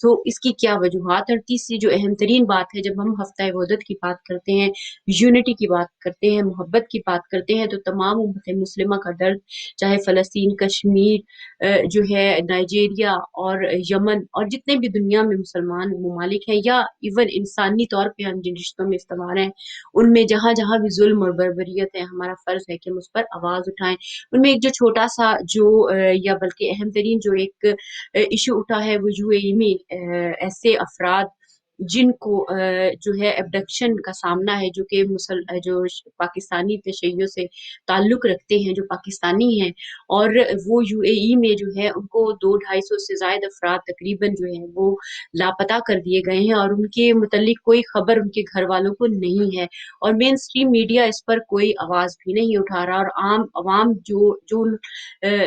تو اس کی کیا وجوہات؟ اور تیسری جو اہم ترین بات ہے، جب ہم ہفتہ وحدت کی بات کرتے ہیں، یونٹی کی بات کرتے ہیں، محبت کی بات کرتے ہیں، تو تمام امت مسلمہ کا درد، چاہے فلسطین، کشمیر جو ہے، نائجیریا اور یمن اور جتنے بھی دنیا میں مسلمان ممالک ہیں، یا ایون انسانی طور پہ ہم جن رشتوں میں استوار ہیں، ان میں جہاں جہاں بھی ظلم اور بربریت ہے، ہمارا فرض ہے کہ ہم اس پر آواز اٹھائیں۔ ان میں ایک جو چھوٹا سا جو یا بلکہ اہم ترین جو ایک ایشو اٹھا ہے، وہ یو اے ای میں ایسے افراد جن کو جو ہے ایبڈکشن کا سامنا ہے، جو کہ جو پاکستانی تشیعوں سے تعلق رکھتے ہیں، جو پاکستانی ہیں، اور وہ یو اے ای میں جو ہے ان کو 200-250 سے زائد افراد تقریباً جو ہے وہ لاپتہ کر دیے گئے ہیں، اور ان کے متعلق کوئی خبر ان کے گھر والوں کو نہیں ہے، اور مین اسٹریم میڈیا اس پر کوئی آواز بھی نہیں اٹھا رہا، اور عام عوام جو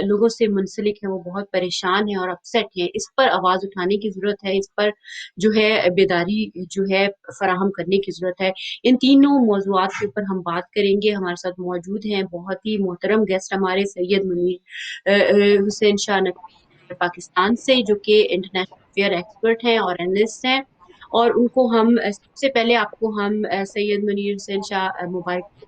لوگوں سے منسلک ہیں وہ بہت پریشان ہیں اور اپسیٹ ہیں۔ اس پر آواز اٹھانے کی ضرورت ہے، اس پر جو ہے بیداری جو ہے فراہم کرنے کی ضرورت ہے۔ ان تینوں موضوعات کے اوپر ہم بات کریں گے۔ ہمارے ساتھ موجود ہیں بہت ہی محترم گیسٹ ہمارے، سید منیر حسین شاہ نقوی پاکستان سے، جو کہ انٹرنیشنل افیئر ایکسپرٹ ہیں اور اینالسٹ ہیں، اور ان کو ہم سب سے پہلے آپ کو ہم سید منیر حسین شاہ مبارک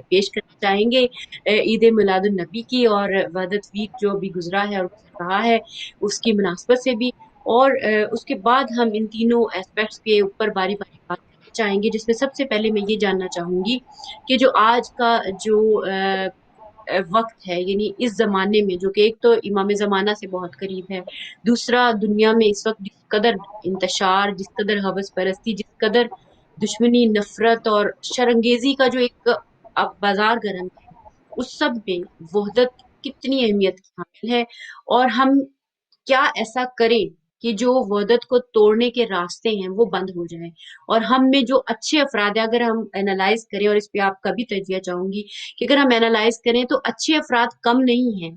پیش کرنا چاہیں گے عید میلاد النبی کی اور وحدت ویک جو ابھی گزرا ہے اور رہا ہے اس کی مناسبت سے بھی، اور اس کے بعد ہم ان تینوں ایسپیکٹس کے اوپر باری باری بات کرنا چاہیں گے، جس میں سب سے پہلے میں یہ جاننا چاہوں گی کہ جو آج کا جو وقت ہے، یعنی اس زمانے میں، جو کہ ایک تو امام زمانہ سے بہت قریب ہے، دوسرا دنیا میں اس وقت جس قدر انتشار، جس قدر ہوس پرستی، جس قدر دشمنی، نفرت اور شرنگیزی کا جو ایک اب بازار گرم ہے، اس سب میں وحدت کتنی اہمیت کی حامل ہے، اور ہم کیا ایسا کریں کہ جو وحدت کو توڑنے کے راستے ہیں وہ بند ہو جائیں، اور ہم میں جو اچھے افراد ہیں، اگر ہم اینالائز کریں، اور اس پہ آپ کا بھی تجزیہ چاہوں گی کہ اگر ہم اینالائز کریں تو اچھے افراد کم نہیں ہیں،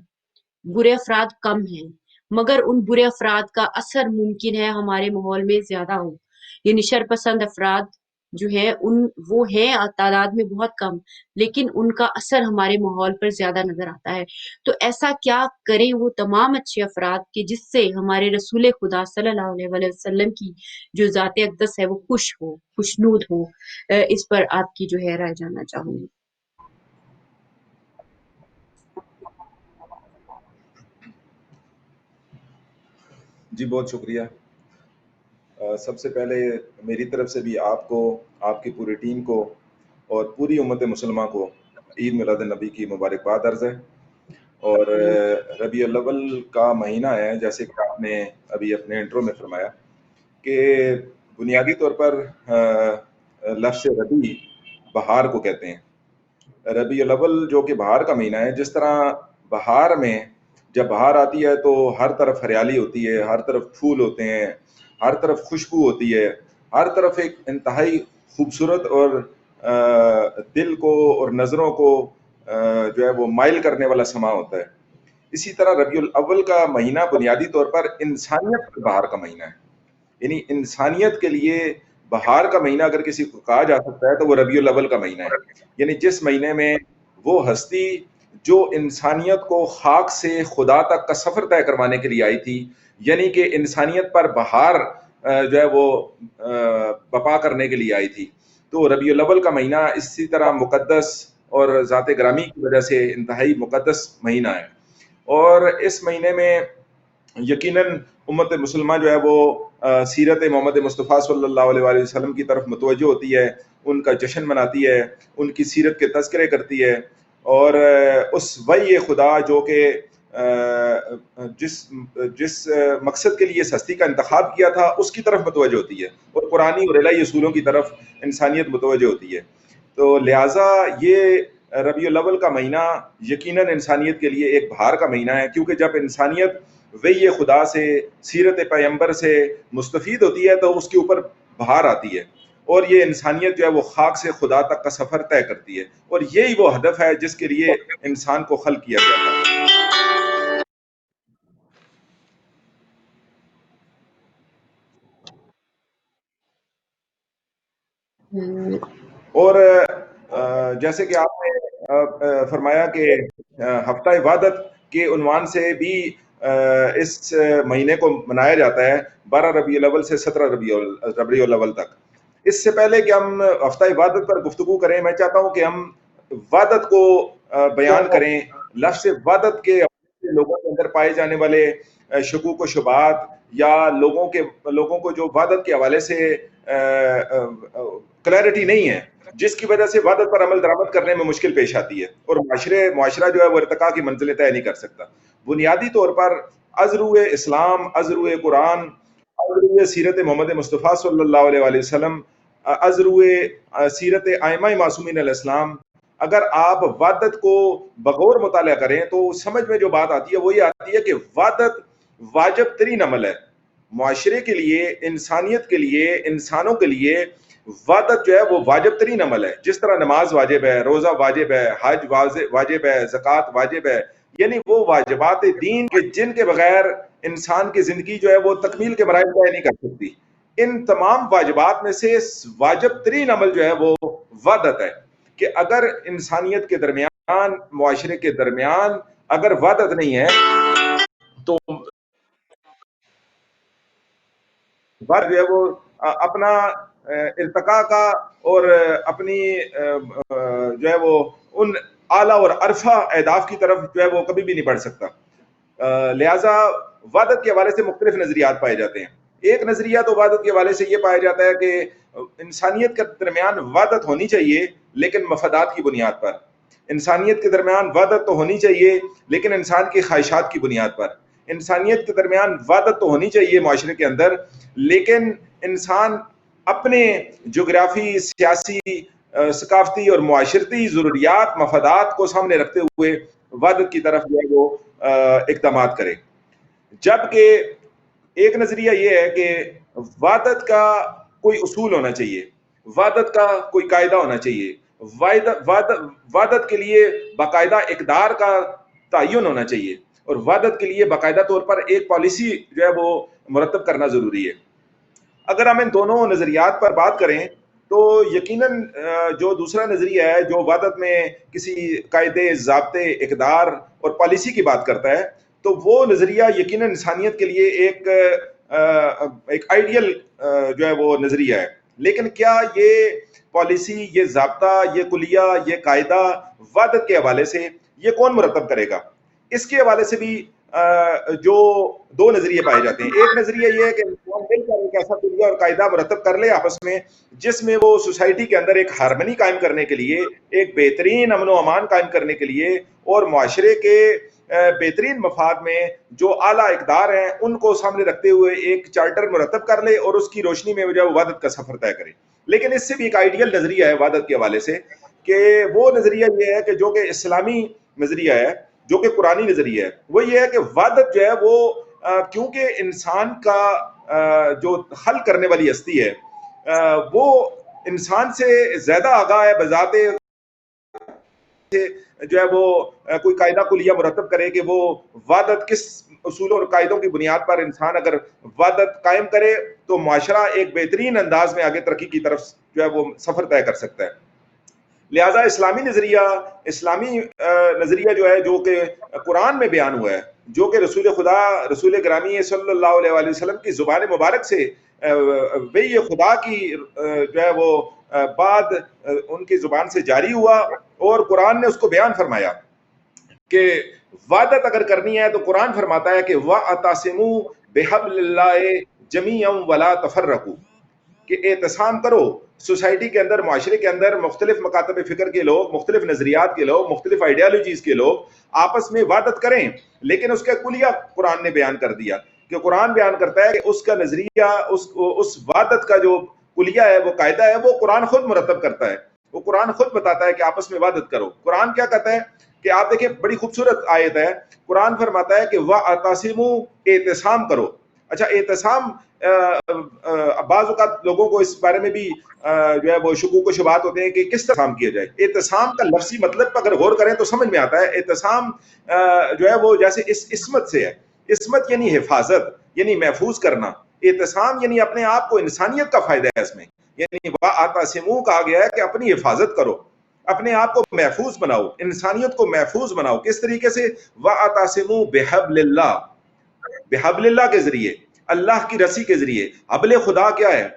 برے افراد کم ہیں، مگر ان برے افراد کا اثر ممکن ہے ہمارے ماحول میں زیادہ ہو، یعنی شرپسند افراد جو ہیں وہ ہیں تعداد میں بہت کم، لیکن ان کا اثر ہمارے ماحول پر زیادہ نظر آتا ہے۔ تو ایسا کیا کریں وہ تمام اچھے افراد کے جس سے ہمارے رسول خدا صلی اللہ علیہ وآلہ وسلم کی جو ذات اقدس ہے وہ خوش ہو، خوشنود ہو؟ اس پر آپ کی جو ہے رائے جاننا چاہوں گی۔ جی بہت شکریہ۔ سب سے پہلے میری طرف سے بھی آپ کو، آپ کی پوری ٹیم کو اور پوری امت مسلمہ کو عید میلاد النبی کی مبارکباد عرض ہے۔ اور ربیع الاول کا مہینہ ہے، جیسے کہ آپ نے ابھی اپنے انٹرو میں فرمایا کہ بنیادی طور پر لفظ ربیع بہار کو کہتے ہیں۔ ربیع الاول جو کہ بہار کا مہینہ ہے، جس طرح بہار میں جب بہار آتی ہے تو ہر طرف ہریالی ہوتی ہے، ہر طرف پھول ہوتے ہیں، ہر طرف خوشبو ہوتی ہے، ہر طرف ایک انتہائی خوبصورت اور دل کو اور نظروں کو جو ہے وہ مائل کرنے والا سما ہوتا ہے۔ اسی طرح ربیع الاول کا مہینہ بنیادی طور پر انسانیت کا بہار کا مہینہ ہے، یعنی انسانیت کے لیے بہار کا مہینہ اگر کسی کو کہا جا سکتا ہے تو وہ ربیع الاول کا مہینہ ہے، یعنی جس مہینے میں وہ ہستی جو انسانیت کو خاک سے خدا تک کا سفر طے کروانے کے لیے آئی تھی، یعنی کہ انسانیت پر بہار جو ہے وہ بپا کرنے کے لیے آئی تھی، تو ربیع الاول کا مہینہ اسی طرح مقدس اور ذات گرامی کی وجہ سے انتہائی مقدس مہینہ ہے۔ اور اس مہینے میں یقیناً امت مسلمہ جو ہے وہ سیرت محمد مصطفیٰ صلی اللہ علیہ وآلہ وسلم کی طرف متوجہ ہوتی ہے، ان کا جشن مناتی ہے، ان کی سیرت کے تذکرے کرتی ہے، اور اس وحی خدا جو کہ جس مقصد کے لیے اس ہستی کا انتخاب کیا تھا اس کی طرف متوجہ ہوتی ہے، اور قرآنی اور الہی اصولوں کی طرف انسانیت متوجہ ہوتی ہے۔ تو لہٰذا یہ ربیع الاول کا مہینہ یقیناً انسانیت کے لیے ایک بہار کا مہینہ ہے، کیونکہ جب انسانیت وحی خدا سے، سیرت پیغمبر سے مستفید ہوتی ہے تو اس کے اوپر بہار آتی ہے، اور یہ انسانیت جو ہے وہ خاک سے خدا تک کا سفر طے کرتی ہے، اور یہی وہ ہدف ہے جس کے لیے انسان کو خلق کیا گیا تھا۔ اور جیسے کہ آپ نے فرمایا کہ ہفتہ وحدت کے عنوان سے بھی اس مہینے کو منایا جاتا ہے 12 ربیع الاول سے 17 ربیع الاول تک۔ اس سے پہلے کہ ہم ہفتہ عبادت پر گفتگو کریں، میں چاہتا ہوں کہ ہم وحدت کو بیان کریں۔ لفظ وحدت کے لوگوں کے اندر پائے جانے والے شکوک و شبہات یا لوگوں کو جو وحدت کے حوالے سے کلیئرٹی نہیں ہے، جس کی وجہ سے وحدت پر عمل درآمد کرنے میں مشکل پیش آتی ہے اور معاشرہ جو ہے وہ ارتقاء کی منزلیں طے نہیں کر سکتا۔ بنیادی طور پر ازرو اسلام، ازرو قرآن، ازرو سیرت محمد مصطفیٰ صلی اللہ علیہ وآلہ وسلم، ازرو سیرت ائمہ معصومین علیہ السلام، اگر آپ وحدت کو بغور مطالعہ کریں تو سمجھ میں جو بات آتی ہے وہ یہ آتی ہے کہ وحدت واجب ترین عمل ہے معاشرے کے لیے، انسانیت کے لیے، انسانوں کے لیے۔ وحدت جو ہے وہ واجب ترین عمل ہے، جس طرح نماز واجب ہے، روزہ واجب ہے، حج واجب ہے، زکوٰۃ واجب ہے، یعنی وہ واجبات دین کے جن کے بغیر انسان کی زندگی جو ہے وہ تکمیل کے مراحل طے نہیں کر سکتی۔ ان تمام واجبات میں سے واجب ترین عمل جو ہے وہ وحدت ہے، کہ اگر انسانیت کے درمیان، معاشرے کے درمیان اگر وحدت نہیں ہے تو جو ہے وہ اپنا ارتقاء کا اور اپنی جو ہے وہ ان اعلیٰ اور عرفہ اہداف کی طرف جو ہے وہ کبھی بھی نہیں بڑھ سکتا۔ لہٰذا وحدت کے حوالے سے مختلف نظریات پائے جاتے ہیں۔ ایک نظریہ تو وحدت کے حوالے سے یہ پایا جاتا ہے کہ انسانیت کے درمیان وحدت ہونی چاہیے لیکن مفادات کی بنیاد پر۔ انسانیت کے درمیان وحدت تو ہونی چاہیے لیکن انسان کی خواہشات کی بنیاد پر۔ انسانیت کے درمیان وحدت تو ہونی چاہیے معاشرے کے اندر، لیکن انسان اپنے جغرافی، سیاسی، ثقافتی اور معاشرتی ضروریات، مفادات کو سامنے رکھتے ہوئے وحدت کی طرف جو ہے وہ اقدامات کرے۔ جبکہ ایک نظریہ یہ ہے کہ وحدت کا کوئی اصول ہونا چاہیے، وحدت کا کوئی قاعدہ ہونا چاہیے، وحدت کے لیے باقاعدہ اقدار کا تعین ہونا چاہیے، اور وحدت کے لیے باقاعدہ طور پر ایک پالیسی جو ہے وہ مرتب کرنا ضروری ہے۔ اگر ہم ان دونوں نظریات پر بات کریں تو یقیناً جو دوسرا نظریہ ہے جو وحدت میں کسی قاعدے، ضابطے، اقدار اور پالیسی کی بات کرتا ہے، تو وہ نظریہ یقیناً انسانیت کے لیے ایک آئیڈیل جو ہے وہ نظریہ ہے۔ لیکن کیا یہ پالیسی، یہ ضابطہ، یہ کلیہ، یہ قاعدہ وحدت کے حوالے سے یہ کون مرتب کرے گا؟ اس کے حوالے سے بھی جو دو نظریے پائے جاتے ہیں۔ ایک نظریہ یہ ہے کہ انسان مل کر ایک ایسا کلیہ اور قاعدہ مرتب کر لے آپس میں، جس میں وہ سوسائٹی کے اندر ایک ہارمنی قائم کرنے کے لیے، ایک بہترین امن و امان قائم کرنے کے لیے اور معاشرے کے بہترین مفاد میں جو اعلیٰ اقدار ہیں ان کو سامنے رکھتے ہوئے ایک چارٹر مرتب کر لے اور اس کی روشنی میں جو ہے وحدت کا سفر طے کرے۔ لیکن اس سے بھی ایک آئیڈیل نظریہ ہے وحدت کے حوالے سے، کہ وہ نظریہ یہ ہے کہ جو کہ اسلامی نظریہ ہے، جو کہ قرآنی نظریہ ہے، وہ یہ ہے کہ وحدت جو ہے وہ کیونکہ انسان کا جو خلق کرنے والی ہستی ہے وہ انسان سے زیادہ آگاہ ہے، بذات جو ہے وہ کوئی قاعدہ کلیہ مرتب کرے کہ وہ وحدت کس اصولوں اور قاعدوں کی بنیاد پر انسان اگر وحدت قائم کرے تو معاشرہ ایک بہترین انداز میں آگے ترقی کی طرف جو ہے وہ سفر طے کر سکتا ہے۔ لہٰذا اسلامی نظریہ جو ہے، جو کہ قرآن میں بیان ہوا ہے، جو کہ رسول خدا، رسول گرامی صلی اللہ علیہ وآلہ وسلم کی زبان مبارک سے وحی خدا کی جو ہے وہ بعد ان کی زبان سے جاری ہوا، اور قرآن نے اس کو بیان فرمایا کہ وحدت اگر کرنی ہے تو قرآن فرماتا ہے کہ وَاعْتَصِمُوا بِحَبْلِ اللَّهِ جَمِيعًا وَلَا تَفَرَّقُوا، کہ اعتصام کرو۔ سوسائٹی کے اندر، معاشرے کے اندر مختلف مکاتب فکر کے لوگ، مختلف نظریات کے لوگ، مختلف آئیڈیالوجیز کے لوگ آپس میں وحدت کریں، لیکن اس کا کلیہ قرآن نے بیان کر دیا، کہ قرآن بیان کرتا ہے کہ اس کا نظریہ، اس وحدت کا جو کلیہ ہے، وہ قاعدہ ہے، وہ قرآن خود مرتب کرتا ہے، وہ قرآن خود بتاتا ہے کہ آپس میں وحدت کرو۔ قرآن کیا کہتا ہے کہ آپ دیکھیں، بڑی خوبصورت آیت ہے، قرآن فرماتا ہے کہ وَاعْتَصِمُوا، اعتصام کرو۔ اچھا، اعتصام بعض اوقات لوگوں کو اس بارے میں بھی جو ہے وہ شکوک و شبہات ہوتے ہیں کہ کس طرح اعتصام کیا جائے۔ اعتصام کا لفظی مطلب پر اگر غور کریں تو سمجھ میں آتا ہے، اعتصام جو ہے وہ جیسے عصمت سے ہے۔ عصمت یعنی حفاظت، یعنی محفوظ کرنا۔ اعتصام یعنی اپنے آپ کو، انسانیت کا فائدہ ہے اس میں، یعنی وَاعْتَصِمُوا کہا گیا ہے کہ اپنی حفاظت کرو، اپنے آپ کو محفوظ بناؤ، انسانیت کو محفوظ بناؤ۔ کس طریقے سے؟ وَاعْتَصِمُوا بِحَبْلِ اللَّهِ، بحبل اللہ کے ذریعے، اللہ کی رسی کے ذریعے. حبل خدا کیا ہے؟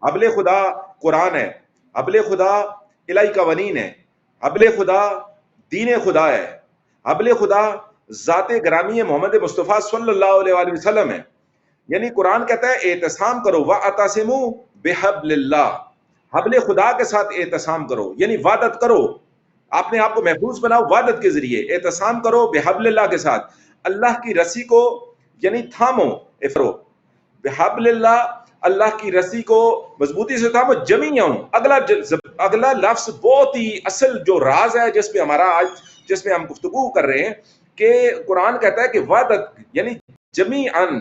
حبل خدا قرآن ہے، حبل خدا الہی قوانین ہے، حبل خدا دین خدا ہے، حبل خدا ذات گرامی محمد مصطفیٰ صلی اللہ علیہ وآلہ وسلم ہے. یعنی قرآن کہتا ہے اعتصام کرو، وَاعْتَصِمُوا بِحَبْلِ اللَّهِ، حبل خدا کے ساتھ اعتصام کرو، یعنی وعدت کرو، اپنے آپ کو محفوظ بناؤ وعدت کے ذریعے، اعتصام کرو بحبل اللہ کے ساتھ، اللہ کی رسی کو یعنی تھامو، افرو بحبل اللہ، اللہ کی رسی کو مضبوطی سے تھامو. جمیعاً اگلا لفظ بہت ہی اصل جو راز ہے جس پہ ہمارا آج جس پہ ہم گفتگو کر رہے ہیں کہ قرآن کہتا ہے کہ وعدت یعنی جمیعاً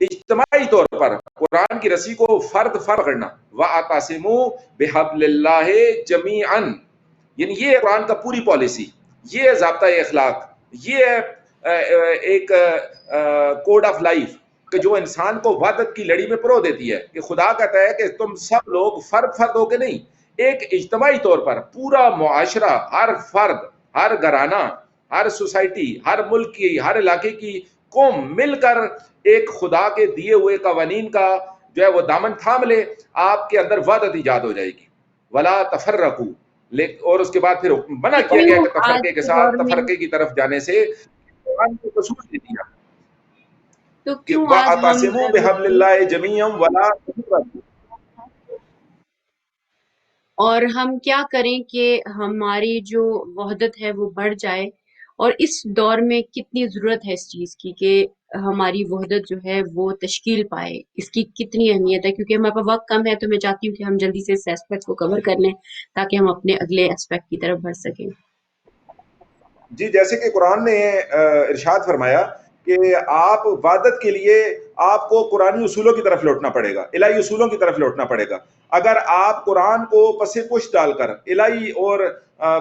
اجتماعی طور پر قرآن کی رسی کو فرد کرنا. وَاعْتَصِمُوا بِحَبْلِ اللَّهِ جَمِيعًا، یعنی یہ ہے قرآن کا پوری پالیسی، یہ ہے ضابطۂ اخلاق، یہ ہے ایک کوڈ آف لائف کہ جو انسان کو وحدت کی لڑی میں پرو دیتی ہے. کہ خدا کہتا ہے کہ تم سب لوگ فرد ہو کے نہیں، ایک اجتماعی طور پر پورا معاشرہ، ہر فرد، ہر گھرانہ، ہر سوسائٹی، ہر ملک کی، ہر علاقے کی قوم مل کر ایک خدا کے دیے ہوئے قوانین کا جو ہے وہ دامن تھام لے، آپ کے اندر وحدت ایجاد ہو جائے گی. ولا تفرقوا، اور اس کے بعد پھر منع کیا گیا کہ آج تفرقے کے کے ساتھ دور میں تفرقے کی طرف جانے سے قرآن کو قصور دے دیا تو کہ کیوں آج ہم وَاعْتَصِمُوا بِحَبْلِ اللَّهِ جَمِيعًا وَلَا تَفَرَّقُوا. اور ہم کیا کریں کہ ہماری جو وحدت ہے وہ بڑھ جائے، اور اس دور میں کتنی ضرورت ہے اس چیز کی کہ ہماری وحدت جو ہے وہ تشکیل پائے، اس کی کتنی اہمیت ہے. کیونکہ ہمارے پاس وقت کم ہے تو میں چاہتی ہوں کہ ہم جلدی سے اس ایسپیکٹ کو کور کر لیں تاکہ ہم اپنے اگلے ایسپیکٹ کی طرف بڑھ سکیں. جی، جیسے کہ قرآن نے ارشاد فرمایا کہ آپ وحدت کے لیے آپ کو قرآنی اصولوں کی طرف لوٹنا پڑے گا، الہی اصولوں کی طرف لوٹنا پڑے گا. اگر آپ قرآن کو پس پش ڈال کر الہی اور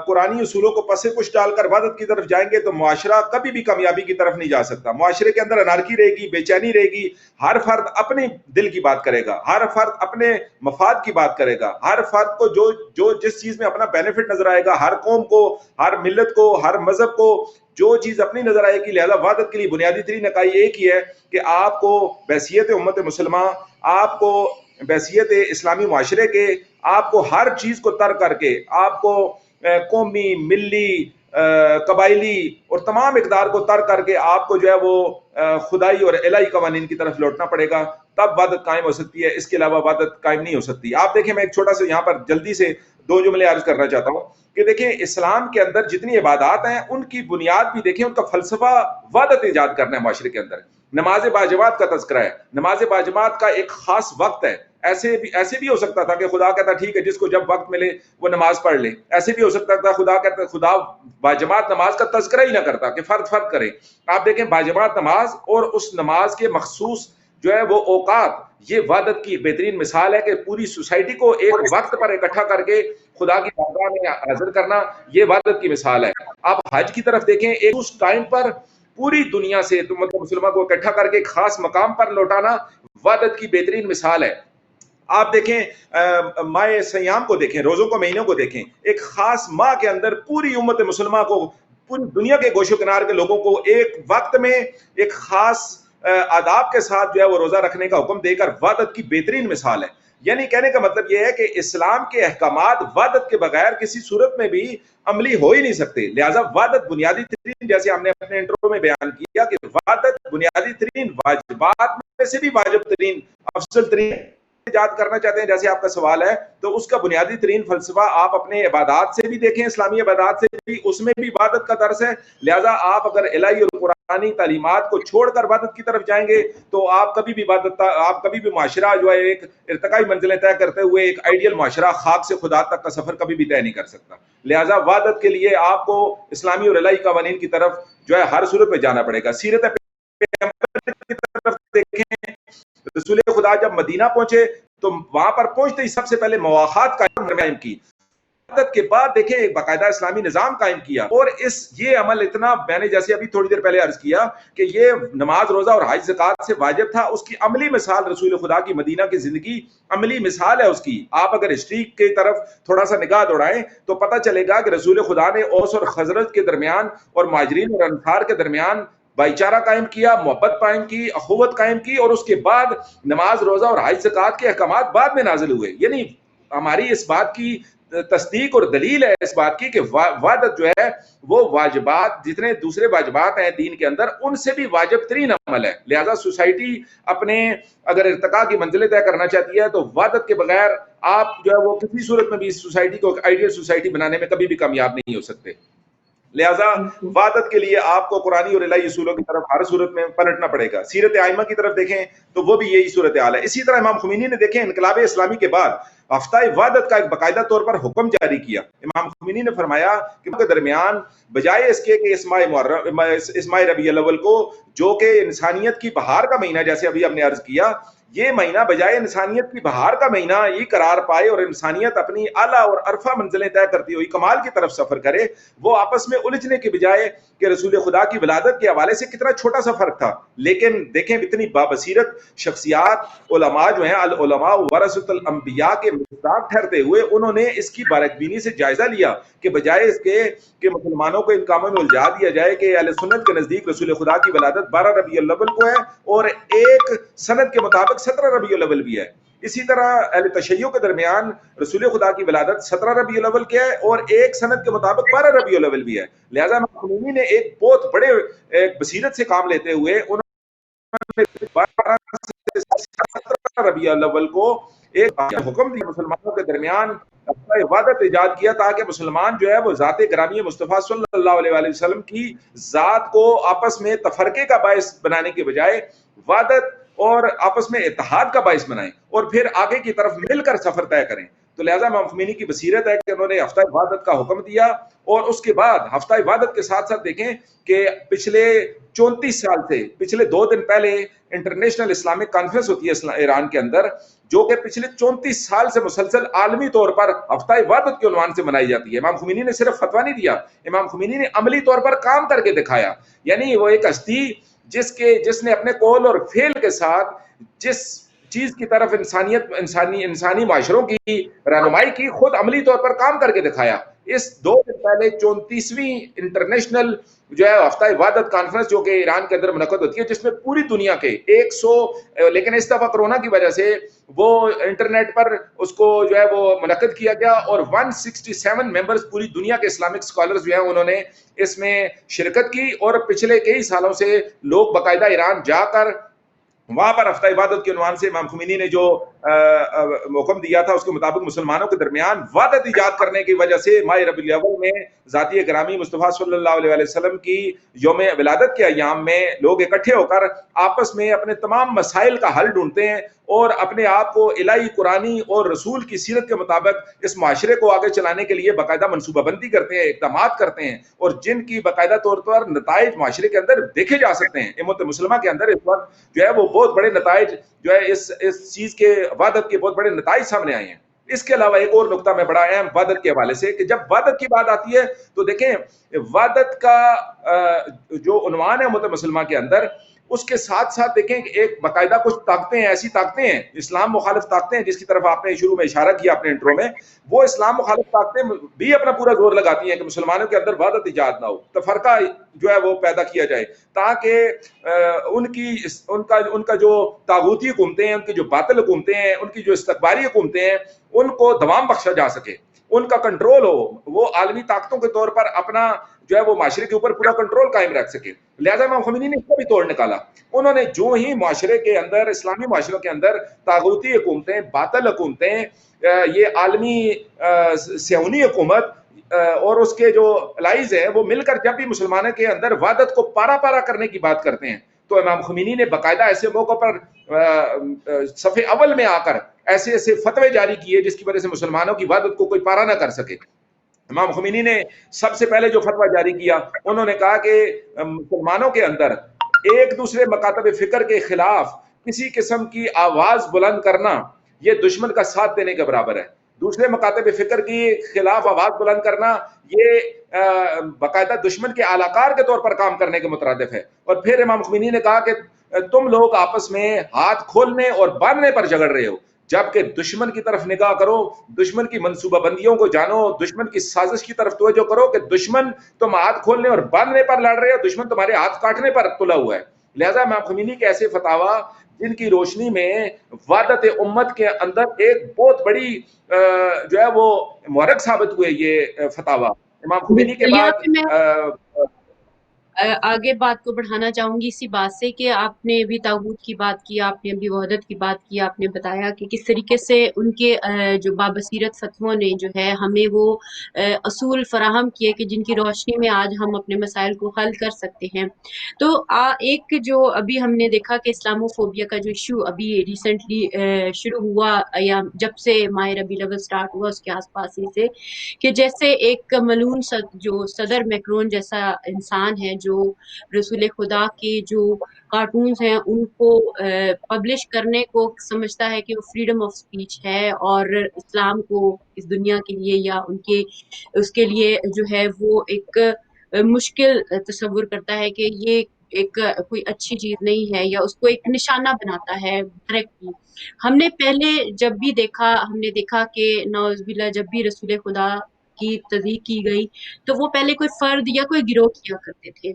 قرآنی اصولوں کو پس پش ڈال کر وحدت کی طرف جائیں گے تو معاشرہ کبھی بھی کامیابی کی طرف نہیں جا سکتا. معاشرے کے اندر انارکی رہے گی، بے چینی رہے گی، ہر فرد اپنے دل کی بات کرے گا، ہر فرد اپنے مفاد کی بات کرے گا، ہر فرد کو جو جس چیز میں اپنا بینیفٹ نظر آئے گا، ہر قوم کو، ہر ملت کو، ہر مذہب کو جو چیز اپنی نظر آئے گی. لہذا وحدت کے لیے بنیادی ترین اکائی ایک ہی ہے کہ آپ کو بحیثیت امت مسلمہ، آپ کو بحیثیت اسلامی معاشرے کے، آپ کو ہر چیز کو ترک کر کے، آپ کو قومی، ملی، قبائلی اور تمام اقدار کو ترک کر کے آپ کو جو ہے وہ خدائی اور الہی قوانین کی طرف لوٹنا پڑے گا، تب وحدت قائم ہو سکتی ہے. اس کے علاوہ وحدت قائم نہیں ہو سکتی. آپ دیکھیں، میں ایک چھوٹا سا یہاں پر جلدی سے 2 جملے عرض کرنا چاہتا ہوں کہ دیکھیں اسلام کے اندر جتنی عبادات ہیں ان کی بنیاد بھی دیکھیں، ان کا فلسفہ وحدت ایجاد کرنا ہے معاشرے کے اندر. نماز باجماعت کا تذکرہ ہے، نماز باجماعت کا ایک خاص وقت ہے. ایسے بھی ہو سکتا تھا کہ خدا کہتا ٹھیک ہے جس کو جب وقت ملے وہ نماز پڑھ لے. ایسے بھی ہو سکتا تھا خدا باجماعت نماز کا تذکرہ ہی نہ کرتا کہ فرد کرے. آپ دیکھیں باجماعت نماز اور اس نماز کے مخصوص جو ہے وہ اوقات، یہ وحدت کی بہترین مثال ہے کہ پوری سوسائٹی کو ایک وقت پر اکٹھا کر کے خدا کی بارگاہ میں حاضر کرنا، یہ وحدت کی مثال ہے. آپ حج کی طرف دیکھیں، ایک اس ٹائم پر پوری دنیا سے مطلب مسلمان کو اکٹھا کر کے ایک خاص مقام پر لوٹانا وحدت کی بہترین مثال ہے. آپ دیکھیں ماہ سیام کو دیکھیں، روزوں کو، مہینوں کو دیکھیں، ایک خاص ماہ کے اندر پوری امت مسلمہ کو، پوری دنیا کے گوش و کنار کے لوگوں کو ایک وقت میں ایک خاص آداب کے ساتھ جو ہے وہ روزہ رکھنے کا حکم دے کر وحدت کی بہترین مثال ہے. یعنی کہنے کا مطلب یہ ہے کہ اسلام کے احکامات وحدت کے بغیر کسی صورت میں بھی عملی ہو ہی نہیں سکتے. لہٰذا وحدت بنیادی ترین، جیسے ہم نے اپنے انٹرو میں بیان کیا کہ وحدت بنیادی ترین واجبات میں سے بھی واجب ترین، افضل ترین ایجاد کرنا چاہتے ہیں جیسے آپ کا سوال ہے، تو اس کا بنیادی ترین فلسفہ آپ اپنے عبادات سے بھی دیکھیں، اسلامی عبادات سے بھی، اس میں بھی عبادت کا درس ہے. لہٰذا آپ اگر الہی اور قرآنی تعلیمات کو چھوڑ کر عبادت کی طرف جائیں گے تو آپ کبھی بھی معاشرہ جو ہے ایک ارتقائی منزلیں طے کرتے ہوئے ایک آئیڈیل معاشرہ خاک سے خدا تک کا سفر کبھی بھی طے نہیں کر سکتا. لہٰذا وحدت کے لیے آپ کو اسلامی اور الہی قوانین کی طرف جو ہے ہر صورت میں جانا پڑے گا. سیرت پیغمبر کی طرف دیکھیں، رسول خدا جب مدینہ پہنچے تو وہاں پر پہنچتے ہی سب سے پہلے مواخات قائم کی. عبادت کے بعد دیکھیں ایک باقاعدہ اسلامی نظام قائم کیا. اور یہ عمل اتنا، میں نے جیسے ابھی تھوڑی دیر پہلے عرض کیا کہ یہ نماز، روزہ اور حج زکات سے واجب تھا، اس کی عملی مثال رسول خدا کی مدینہ کی زندگی عملی مثال ہے اس کی. آپ اگر ہسٹری کی طرف تھوڑا سا نگاہ دوڑائیں تو پتہ چلے گا کہ رسول خدا نے اوس اور خزرج کے درمیان اور مہاجرین اور انصار کے درمیان بھائی چارہ قائم کیا، محبت قائم کی، اخوت قائم کی، اور اس کے بعد نماز روزہ اور حج زکوٰۃ کے احکامات بعد میں نازل ہوئے. یعنی ہماری اس بات کی تصدیق اور دلیل ہے اس بات کی کہ وحدت جو ہے وہ واجبات، جتنے دوسرے واجبات ہیں دین کے اندر، ان سے بھی واجب ترین عمل ہے. لہذا سوسائٹی اپنے اگر ارتقاء کی منزلیں طے کرنا چاہتی ہے تو وحدت کے بغیر آپ جو ہے وہ کسی صورت میں بھی اس سوسائٹی کو آئیڈیل سوسائٹی بنانے میں کبھی بھی کامیاب نہیں ہو سکتے. لہذا وحدت کے لیے آپ کو قرآنی اور الہی اصولوں کی طرف ہر صورت میں پلٹنا پڑے گا. سیرت ائمہ کی طرف دیکھیں تو وہ بھی یہی صورتحال ہے. اسی طرح امام خمینی نے دیکھیں انقلاب اسلامی کے بعد ہفتہ وحدت کا ایک باقاعدہ طور پر حکم جاری کیا. امام خمینی نے فرمایا کہ کے درمیان بجائے اس کے کہ اس ماہ ربیع الاول کو جو کہ انسانیت کی بہار کا مہینہ، جیسے ابھی ہم نے عرض کیا، یہ مہینہ بجائے انسانیت کی بہار کا مہینہ یہ قرار پائے اور انسانیت اپنی اعلیٰ اور عرفہ منزلیں طے کرتی ہوئی کمال کی طرف سفر کرے، وہ آپس میں الجھنے کے بجائے کہ رسول خدا کی ولادت کے حوالے سے کتنا چھوٹا سا فرق تھا، لیکن دیکھیں اتنی بابصیرت شخصیات علماء جو ہیں العلماء ورثۃ الانبیاء کے مصداق ٹھہرتے ہوئے انہوں نے اس کی باریک بینی سے جائزہ لیا کہ بجائے اس کے کہ مسلمانوں کو ان کاموں میں الجھا دیا جائے کہ اہل سنت کے نزدیک رسول خدا کی ولادت 12 ربیع الاول کو ہے اور ایک سند کے مطابق 17 ربیع الاول بھی ہے. اسی طرح اہل تشیع کے درمیان رسول خدا کی ولادت 17 ربیع الاول کے ہے اور ایک سند کے مطابق 12 ربیع الاول بھی ہے. لہذا امام خمینی نے ایک بہت بڑے ایک بصیرت سے کام لیتے ہوئے انہوں نے 12 سے 17 ربیع الاول کو ایک حکم دیا مسلمانوں کے درمیان عبادت ایجاد کیا تاکہ مسلمان جو ہے وہ ذات گرامی مصطفیٰ صلی اللہ علیہ وآلہ وسلم کی ذات کو آپس میں تفرقے کا باعث بنانے کے بجائے وحدت اور آپس میں اتحاد کا باعث بنائیں اور پھر آگے کی طرف مل کر سفر طے کریں. تو لہذا امام خمینی کی بصیرت ہے کہ انہوں نے ہفتہ عبادت کا حکم دیا اور اس کے بعد ہفتہ عبادت کے ساتھ ساتھ دیکھیں کہ پچھلے 34 سال سے پچھلے 2 دن پہلے انٹرنیشنل اسلامک کانفرنس ہوتی ہے ایران کے اندر، جو کہ پچھلے 34 سال سے مسلسل عالمی طور پر ہفتہ عبادت کے عنوان سے منائی جاتی ہے. امام خمینی نے صرف فتویٰ نہیں دیا، امام خمینی نے عملی طور پر کام کر کے دکھایا. یعنی وہ ایک ہستی جس نے اپنے قول اور فعل کے ساتھ جس چیز کی طرف انسانی معاشروں کی رہنمائی کی، خود عملی طور پر کام کر کے دکھایا. اس 2 دن پہلے 34ویں انٹرنیشنل جو ہے ہفتہ عبادت کانفرنس جو کہ ایران کے اندر منعقد ہوتی ہے، جس میں پوری دنیا کے 100 لیکن اس دفعہ کرونا کی وجہ سے وہ انٹرنیٹ پر اس کو جو ہے وہ منعقد کیا گیا اور 167 ممبرز پوری دنیا کے اسلامک اسکالرز جو ہیں انہوں نے اس میں شرکت کی اور پچھلے کئی سالوں سے لوگ باقاعدہ ایران جا کر وہاں پر ہفتہ عبادت کے عنوان سے امام خمینی نے جو حکم دیا تھا اس کے مطابق مسلمانوں کے درمیان وحدت ایجاد کرنے کی وجہ سے ماہ ربیع الاول میں ذاتی گرامی مصطفیٰ صلی اللہ علیہ وسلم کی یوم ولادت کے ایام میں لوگ اکٹھے ہو کر آپس میں اپنے تمام مسائل کا حل ڈھونڈتے ہیں اور اپنے آپ کو الہی قرآنی اور رسول کی سیرت کے مطابق اس معاشرے کو آگے چلانے کے لیے باقاعدہ منصوبہ بندی کرتے ہیں، اقدامات کرتے ہیں اور جن کی باقاعدہ طور پر نتائج معاشرے کے اندر دیکھے جا سکتے ہیں. امت مسلمہ کے اندر اس وقت جو ہے وہ بہت بڑے نتائج جو ہے اس چیز کے وحدت کے بہت بڑے نتائج سامنے آئے ہیں. اس کے علاوہ ایک اور نقطہ میں بڑا اہم وحدت کے حوالے سے کہ جب وحدت کی بات آتی ہے تو دیکھیں وحدت کا جو عنوان ہے امت مسلمہ کے اندر، اس کے ساتھ ساتھ دیکھیں کہ ایک باقاعدہ کچھ طاقتیں ہیں، ایسی طاقتیں ہیں اسلام مخالف طاقتیں ہیں جس کی طرف آپ نے شروع میں اشارہ کیا اپنے انٹرو میں، وہ اسلام مخالف طاقتیں بھی اپنا پورا زور لگاتی ہیں کہ مسلمانوں کے اندر وحدت ایجاد نہ ہو، تفرقہ جو ہے وہ پیدا کیا جائے تاکہ ان کا جو طاغوتی حکومتیں ہیں، ان کی جو باطل حکومتیں ہیں، ان کی جو استکباری حکومتیں ہیں، ان کو دوام بخشا جا سکے، ان کا کنٹرول ہو، وہ عالمی طاقتوں کے طور پر اپنا جو ہے وہ معاشرے کے اوپر پورا کنٹرول قائم رکھ سکے. لہذا امام خمینی نے اس کا بھی توڑ نکالا. انہوں نے جو ہی معاشرے کے اندر، اسلامی معاشروں کے اندر طاغوتی حکومتیں، باطل حکومتیں، یہ عالمی صہیونی حکومت اور اس کے جو الائز ہیں وہ مل کر جب بھی مسلمانوں کے اندر وحدت کو پارا پارا کرنے کی بات کرتے ہیں تو امام خمینی نے باقاعدہ ایسے موقع پر صف اول میں آ کر ایسے فتوے جاری کیے جس کی وجہ سے مسلمانوں کی وحدت کو کوئی پارا نہ کر سکے. امام خمینی نے سب سے پہلے جو فتویٰ جاری کیا، انہوں نے کہا کہ مسلمانوں کے اندر ایک دوسرے مکاتب فکر کے خلاف کسی قسم کی آواز بلند کرنا یہ دشمن کا ساتھ دینے کے برابر ہے. دوسرے مکاتب فکر کی خلاف آواز بلند کرنا یہ باقاعدہ دشمن کے اعلی کار کے طور پر کام کرنے کے مترادف ہے. اور پھر امام خمینی نے کہا کہ تم لوگ آپس میں ہاتھ کھولنے اور باندھنے پر جھگڑ رہے ہو. جبکہ دشمن کی طرف نگاہ کرو، دشمن کی منصوبہ بندیوں کو جانو، دشمن کی سازش کی طرف توجہ کرو کہ دشمن تم ہاتھ کھولنے اور باندھنے پر لڑ رہے ہو، دشمن تمہارے ہاتھ کاٹنے پر تلا ہوا ہے۔ لہذا امام خمینی کے ایسے فتاوا جن کی روشنی میں وحدت امت کے اندر ایک بہت بڑی جو ہے وہ محرک ثابت ہوئے یہ فتاوا امام خمینی کے بالکل، یہاں بعد۔ پہ میں آگے بات کو بڑھانا چاہوں گی اسی بات سے کہ آپ نے ابھی طاغوت کی بات کی، آپ نے ابھی وحدت کی بات کی، آپ نے بتایا کہ کس طریقے سے ان کے جو بابصیرت فتووں نے جو ہے ہمیں وہ اصول فراہم کیے کہ جن کی روشنی میں آج ہم اپنے مسائل کو حل کر سکتے ہیں۔ تو ایک جو ابھی ہم نے دیکھا کہ اسلامو فوبیا کا جو ایشو ابھی ریسنٹلی شروع ہوا یا جب سے ماہ ربیع الاول سٹارٹ ہوا اس کے آس پاس ہی سے، کہ جیسے ایک ملعون جو صدر میکرون جیسا انسان ہے جو رسول خدا کے جو کارٹونز ہیں ان کو پبلش کرنے کو سمجھتا ہے کہ وہ فریڈم آف سپیچ ہے، اور اسلام کو اس دنیا کے لیے یا اس کے لیے جو ہے وہ ایک مشکل تصور کرتا ہے کہ یہ ایک کوئی اچھی چیز نہیں ہے، یا اس کو ایک نشانہ بناتا ہے ڈائریکٹلی۔ ہم نے پہلے جب بھی دیکھا، ہم نے دیکھا کہ نعوذ باللہ جب بھی رسول خدا کی تضحیق کی گئی تو وہ پہلے کوئی فرد یا کوئی گروہ کیا کرتے تھے،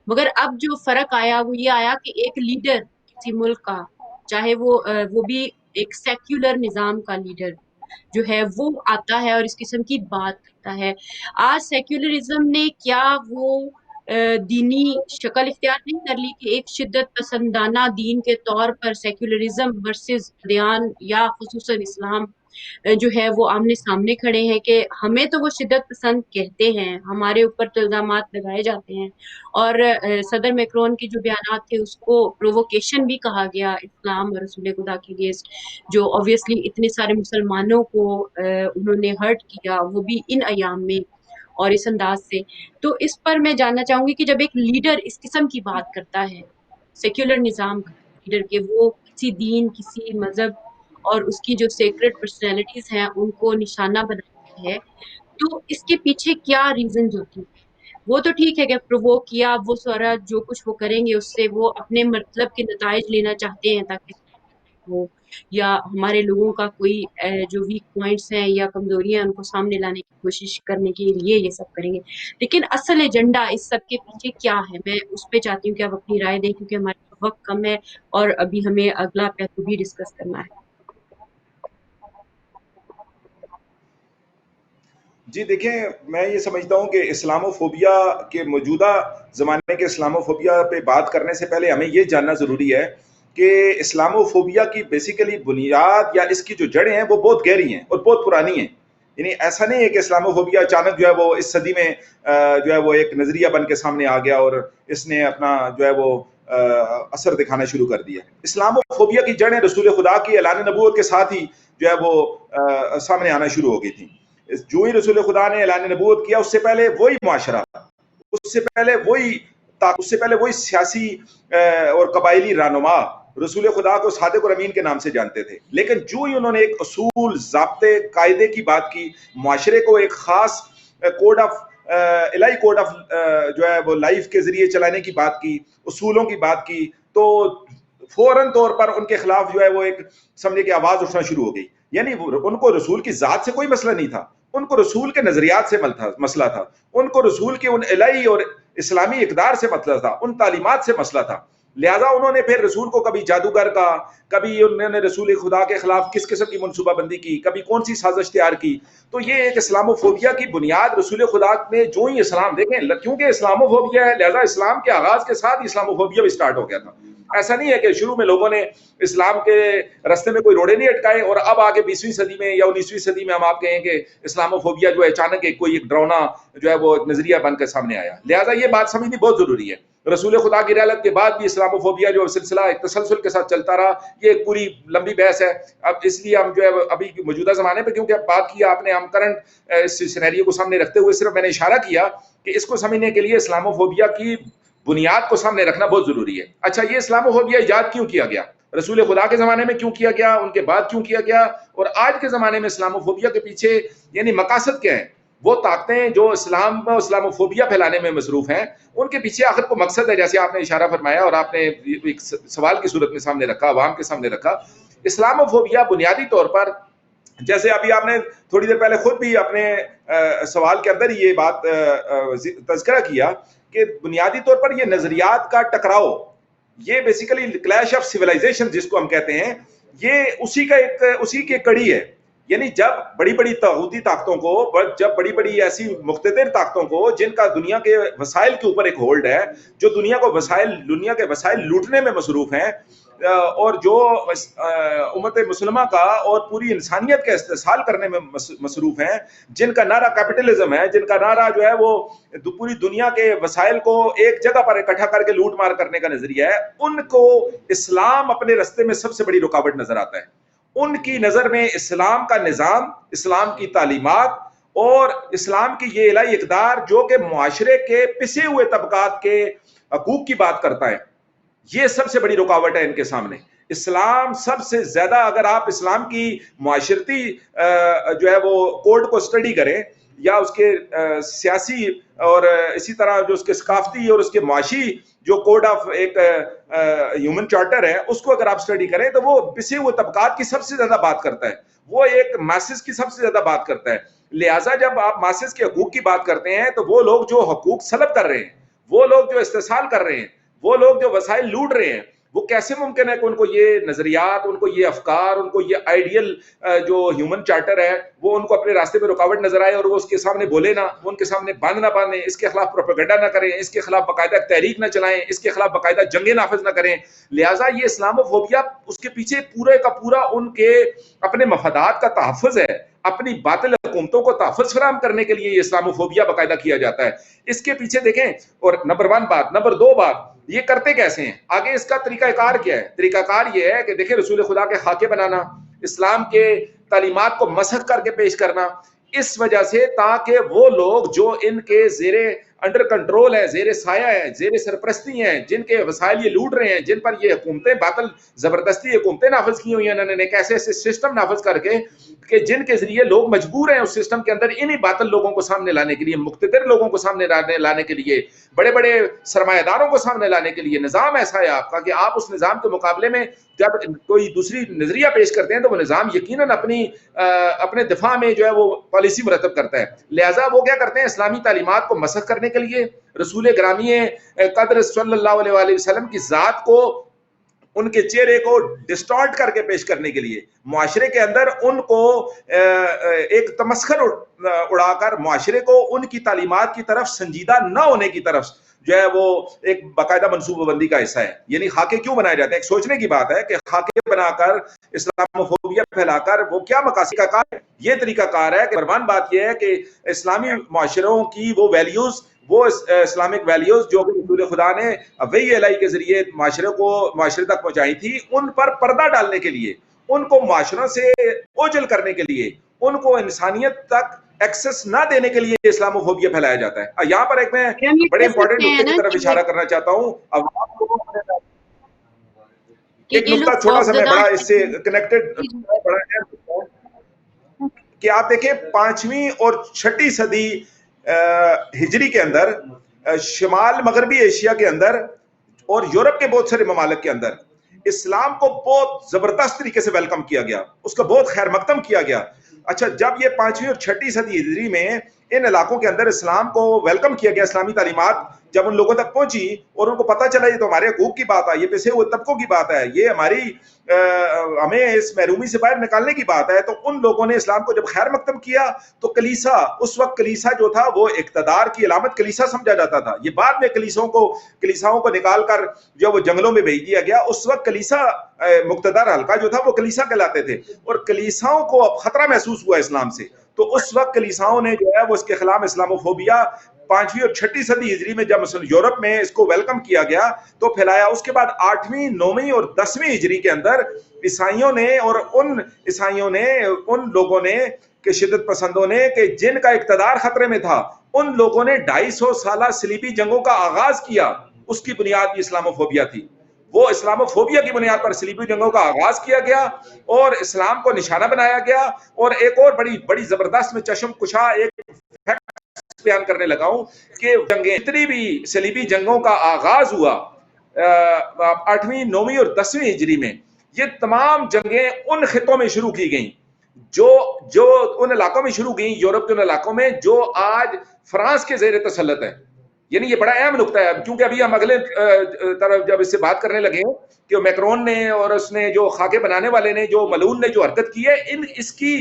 مگر اب جو فرق آیا وہ یہ آیا کہ ایک لیڈر کسی ملک کا، چاہے وہ بھی ایک سیکولر نظام کا لیڈر جو ہے وہ آتا ہے اور اس قسم کی بات کرتا ہے۔ آج سیکولرزم نے کیا وہ دینی شکل اختیار نہیں کر لی کہ ایک شدت پسندانہ دین کے طور پر سیکولرزم ورسز دیان یا خصوصاً اسلام جو ہے وہ آمنے سامنے کھڑے ہیں کہ ہمیں تو وہ شدت پسند کہتے ہیں، ہمارے اوپر تو الزامات لگائے جاتے ہیں، اور صدر میکرون کے جو بیانات تھے اس کو پروووکیشن بھی کہا گیا اسلام اور رسول خدا کے اگینسٹ، جو obviously اتنے سارے مسلمانوں کو انہوں نے ہرٹ کیا، وہ بھی ان ایام میں اور اس انداز سے۔ تو اس پر میں جاننا چاہوں گی کہ جب ایک لیڈر اس قسم کی بات کرتا ہے، سیکولر نظام کا لیڈر، کہ وہ کسی دین، کسی مذہب اور اس کی جو سیکرڈ پرسنالٹیز ہیں ان کو نشانہ بناتی ہے، تو اس کے پیچھے کیا ریزنز ہوتی ہیں؟ وہ تو ٹھیک ہے کہ پرووک کیا، وہ سارا جو کچھ وہ کریں گے اس سے وہ اپنے مطلب کے نتائج لینا چاہتے ہیں تاکہ وہ یا ہمارے لوگوں کا کوئی جو ویک پوائنٹس ہیں یا کمزوریاں ہیں ان کو سامنے لانے کی کوشش کرنے کے لیے یہ سب کریں گے، لیکن اصل ایجنڈا اس سب کے پیچھے کیا ہے؟ میں اس پہ چاہتی ہوں کہ آپ اپنی رائے دیں کیونکہ ہمارے وقت کم ہے اور ابھی ہمیں اگلا پہلو بھی ڈسکس کرنا ہے۔ جی دیکھیں، میں یہ سمجھتا ہوں کہ اسلامو فوبیا کے موجودہ زمانے کے اسلامو فوبیا پہ بات کرنے سے پہلے ہمیں یہ جاننا ضروری ہے کہ اسلامو فوبیا کی بیسیکلی بنیاد یا اس کی جو جڑیں ہیں وہ بہت گہری ہیں اور بہت پرانی ہیں۔ یعنی ایسا نہیں ہے کہ اسلامو فوبیا اچانک جو ہے وہ اس صدی میں جو ہے وہ ایک نظریہ بن کے سامنے آ گیا اور اس نے اپنا جو ہے وہ اثر دکھانا شروع کر دیا۔ اسلامو فوبیا کی جڑیں رسول خدا کی اعلان نبوت کے ساتھ ہی جو ہے وہ سامنے آنا شروع ہو گئی تھیں۔ جو ہی رسول خدا نے اعلان نبوت کیا اس سے پہلے وہی معاشرہ، اس سے پہلے وہی سیاسی اور قبائلی رہنما رسول خدا کو صادق اور امین کے نام سے جانتے تھے، لیکن جو ہی انہوں نے ایک اصول، ضابطے، قاعدے کی بات کی، معاشرے کو ایک خاص کوڈ آف الہی کوڈ آف جو ہے وہ لائف کے ذریعے چلانے کی بات کی، اصولوں کی بات کی، تو فوراً طور پر ان کے خلاف جو ہے وہ ایک سمجھے کہ آواز اٹھنا شروع ہو گئی۔ یعنی ان کو رسول کی ذات سے کوئی مسئلہ نہیں تھا، ان کو رسول کے نظریات سے مسئلہ تھا، ان کو رسول کے ان الہی اور اسلامی اقدار سے مسئلہ تھا، ان تعلیمات سے مسئلہ تھا۔ لہٰذا انہوں نے پھر رسول کو کبھی جادوگر کا، کبھی انہوں نے رسول خدا کے خلاف کس قسم کی منصوبہ بندی کی، کبھی کون سی سازش تیار کی۔ تو یہ ایک اسلامو فوبیا کی بنیاد رسول خدا نے جو ہی اسلام، دیکھیں کیونکہ اسلامو فوبیا ہے لہٰذا اسلام کے آغاز کے ساتھ اسلامو فوبیا بھی سٹارٹ ہو گیا تھا۔ ایسا نہیں ہے کہ شروع میں لوگوں نے اسلام کے رستے میں کوئی روڑے نہیں اٹکائے اور اب آگے 20ویں صدی میں یا 19ویں صدی میں ہم آپ کہیں کہ اسلامو فوبیا جو ہے اچانک کوئی ایک ڈراؤنا جو ہے وہ نظریہ بن کر سامنے آیا۔ لہٰذا یہ بات سمجھنی بہت ضروری ہے۔ رسول خدا کی رحلت کے بعد بھی اسلامو فوبیا جو سلسلہ ایک تسلسل کے ساتھ چلتا رہا، یہ ایک پوری لمبی بحث ہے۔ اب اس لیے ہم جو ہے ابھی موجودہ زمانے پہ کیونکہ اب بات کی آپ نے، ہم کرنٹ سینیریو کو سامنے رکھتے ہوئے صرف میں نے اشارہ کیا کہ اس کو سمجھنے کے لیے اسلامو فوبیا کی بنیاد کو سامنے رکھنا بہت ضروری ہے۔ اچھا، یہ اسلامو فوبیا ایجاد کیوں کیا گیا؟ رسول خدا کے زمانے میں کیوں کیا گیا؟ ان کے بعد کیوں کیا گیا؟ اور آج کے زمانے میں اسلامو فوبیا کے پیچھے یعنی مقاصد کیا ہیں؟ وہ طاقتیں جو اسلامو فوبیا پھیلانے میں مصروف ہیں، ان کے پیچھے آخر کو مقصد ہے، جیسے آپ نے اشارہ فرمایا اور آپ نے ایک سوال کی صورت میں سامنے رکھا، عوام کے سامنے رکھا اسلاموفوبیا بنیادی طور پر، جیسے ابھی آپ نے تھوڑی دیر پہلے خود بھی اپنے سوال کے اندر یہ بات تذکرہ کیا کہ بنیادی طور پر یہ نظریات کا ٹکراؤ، یہ بیسیکلی کلیش آف سیولائزیشن جس کو ہم کہتے ہیں، یہ اسی کی کڑی ہے. یعنی جب بڑی بڑی طاغوتی طاقتوں کو، جب بڑی بڑی ایسی مقتدر طاقتوں کو جن کا دنیا کے وسائل کے اوپر ایک ہولڈ ہے، جو دنیا کے وسائل لوٹنے میں مصروف ہیں، اور جو امت مسلمہ کا اور پوری انسانیت کا استحصال کرنے میں مصروف ہیں، جن کا نعرہ کیپٹلزم ہے، جن کا نعرہ جو ہے وہ پوری دنیا کے وسائل کو ایک جگہ پر اکٹھا کر کے لوٹ مار کرنے کا نظریہ ہے، ان کو اسلام اپنے رستے میں سب سے بڑی رکاوٹ نظر آتا ہے. ان کی نظر میں اسلام کا نظام، اسلام کی تعلیمات اور اسلام کی یہ الہی اقدار جو کہ معاشرے کے پسے ہوئے طبقات کے حقوق کی بات کرتا ہے، یہ سب سے بڑی رکاوٹ ہے ان کے سامنے. اسلام سب سے زیادہ، اگر آپ اسلام کی معاشرتی جو ہے وہ کوڈ کو اسٹڈی کریں، یا اس کے سیاسی اور اسی طرح جو اس کے ثقافتی اور اس کے معاشی جو کوڈ آف ایک ہیومن چارٹر ہے، اس کو اگر آپ اسٹڈی کریں تو وہ پسے ہوئے طبقات کی سب سے زیادہ بات کرتا ہے، وہ ایک ماسز کی سب سے زیادہ بات کرتا ہے. لہٰذا جب آپ ماسز کے حقوق کی بات کرتے ہیں تو وہ لوگ جو حقوق سلب کر رہے ہیں، وہ لوگ جو استحصال کر رہے ہیں، وہ لوگ جو وسائل لوٹ رہے ہیں، وہ کیسے ممکن ہے کہ ان کو یہ نظریات، ان کو یہ افکار، ان کو یہ آئیڈیل جو ہیومن چارٹر ہے وہ ان کو اپنے راستے میں رکاوٹ نظر آئے اور وہ اس کے سامنے بولے نہ، وہ ان کے سامنے باندھ نہ باندھیں، اس کے خلاف پروپیگنڈا نہ کریں، اس کے خلاف باقاعدہ تحریک نہ چلائیں، اس کے خلاف باقاعدہ جنگیں نافذ نہ کریں. لہٰذا یہ اسلاموفوبیا، اس کے پیچھے پورے کا پورا ان کے اپنے مفادات کا تحفظ ہے، اپنی باطل حکومتوں کو تحفظ فراہم کرنے کے لیے یہ اسلاموفوبیا باقاعدہ کیا جاتا ہے. اس کے پیچھے دیکھیں، اور نمبر 1 بات، نمبر 2 بات، یہ کرتے کیسے ہیں؟ آگے اس کا طریقہ کار کیا ہے؟ طریقہ کار یہ ہے کہ دیکھیں، رسول خدا کے خاکے بنانا، اسلام کے تعلیمات کو مسخ کر کے پیش کرنا، اس وجہ سے تاکہ وہ لوگ جو ان کے زیر انڈر کنٹرول ہیں، زیر سایہ ہیں، زیر سرپرستی ہیں، جن کے وسائل یہ لوٹ رہے ہیں، جن پر یہ حکومتیں باطل زبردستی حکومتیں نافذ کی ہوئی ہیں، انہوں نے ایک ایسے سسٹم نافذ کر کے کہ جن کے ذریعے لوگ مجبور ہیں اس سسٹم کے اندر انہی باطل لوگوں کو سامنے لانے کے لیے، مقتدر لوگوں کو سامنے لانے کے لیے، بڑے بڑے سرمایہ داروں کو سامنے لانے کے لیے. نظام ایسا ہے آپ کا کہ آپ اس نظام کے مقابلے میں جب کوئی دوسری نظریہ پیش کرتے ہیں تو وہ نظام یقیناً اپنے دفاع میں جو ہے وہ پالیسی مرتب کرتا ہے. لہٰذا وہ کیا کرتے ہیں؟ اسلامی تعلیمات کو مسخ کرنے کے لیے، رسول گرامی قدر صلی اللہ علیہ وآلہ وسلم کی ذات کو، ان کے چہرے کو ڈسٹارٹ کر کے پیش کرنے کے لیے، معاشرے کے اندر ان کو ایک تمسخر اڑا کر معاشرے کو ان کی تعلیمات کی طرف سنجیدہ نہ ہونے کی طرف جو ہے وہ ایک باقاعدہ منصوبہ بندی کا حصہ ہے. یعنی خاکے کیوں بنائے جاتے ہیں؟ ایک سوچنے کی بات ہے کہ خاکے بنا کر اسلاموفوبیا پھیلا کر وہ کیا مقاصد کا کار ہے؟ یہ طریقہ کار ہے کہ فرمان بات یہ ہے کہ اسلامی معاشروں کی وہ ویلیوز، وہ اسلامک ویلیوز جو کہ رسول خدا نے وحی الہی کے ذریعے معاشرے تک پہنچائی تھی، ان پر پردہ ڈالنے کے لیے، ان کو معاشروں سے اوجھل کرنے کے لیے، ان کو انسانیت تک ایکسس نہ دینے کے لیے اسلاموفوبیا پھیلایا جاتا ہے. یہاں پر ایک میں ہم یہ بڑے کہہ امپورٹنٹ سکتے ہیں نقطے نا کی طرف کہ اشارہ کرنا چاہتا ہوں. اب آپ لوگوں کہ ایک یہ نقطہ لوگ چھوٹا سا میں خوفزدہ بڑا ہیں اس سے کنیکٹڈ کہ آپ دیکھیں 5ویں اور 6ٹھی صدی ہجری کے اندر شمال مغربی ایشیا کے اندر اور یورپ کے بہت سارے ممالک کے اندر اسلام کو بہت زبردست طریقے سے ویلکم کیا گیا، اس کا بہت خیر مقدم کیا گیا. اچھا، جب یہ 5ویں اور 6ٹھی صدی ہجری میں ان علاقوں کے اندر اسلام کو ویلکم کیا گیا، اسلامی تعلیمات جب ان لوگوں تک پہنچی اور ان کو پتہ چلا یہ تو ہمارے حقوق کی بات ہے، یہ پیسے ہوئے طبقوں کی بات ہے، یہ ہمیں اس محرومی سے باہر نکالنے کی بات ہے، تو ان لوگوں نے اسلام کو جب خیر مقدم کیا تو کلیسا، اس وقت کلیسا جو تھا وہ اقتدار کی علامت کلیسا سمجھا جاتا تھا. یہ بعد میں کلیساؤں کو نکال کر جو وہ جنگلوں میں بھیج دیا گیا. اس وقت کلیسا مقتدر حلقہ جو تھا وہ کلیسا کہلاتے تھے، اور کلیساؤں کو اب خطرہ محسوس ہوا اسلام سے، تو اس وقت کلیساؤں نے جو ہے وہ اس کے خلاف اسلاموفوبیا 5ویں اور 6ٹھی صدی ہجری میں جب یورپ میں اس کو ویلکم کیا گیا تو پھیلایا. اس کے بعد 8ویں 9ویں اور 10ویں ہجری کے اندر عیسائیوں نے اور ان لوگوں نے کہ شدت پسندوں نے کہ جن کا اقتدار خطرے میں تھا، ان لوگوں نے 250 سالہ صلیبی جنگوں کا آغاز کیا. اس کی بنیاد بھی اسلاموفوبیا تھی. وہ اسلاموفوبیا کی بنیاد پر صلیبی جنگوں کا آغاز کیا گیا اور اسلام کو نشانہ بنایا گیا. اور ایک اور بڑی زبردست میں چشم کشا ایک بیان کرنے لگا ہوں کہ جنگیں جتنی بھی صلیبی جنگوں کا آغاز ہوا 8ویں 9ویں اور 10ویں ہجری میں، یہ تمام جنگیں ان خطوں میں شروع کی گئیں جو جو ان علاقوں میں شروع گئیں، یورپ کے ان علاقوں میں جو آج فرانس کے زیر تسلط ہے. یعنی یہ بڑا اہم نقطہ ہے، کیونکہ ابھی ہم اگلے طرف جب اس سے بات کرنے لگے ہیں کہ میکرون نے اور اس نے جو خاکے بنانے والے نے، جو ملعون نے جو حرکت کی ہے، اس کی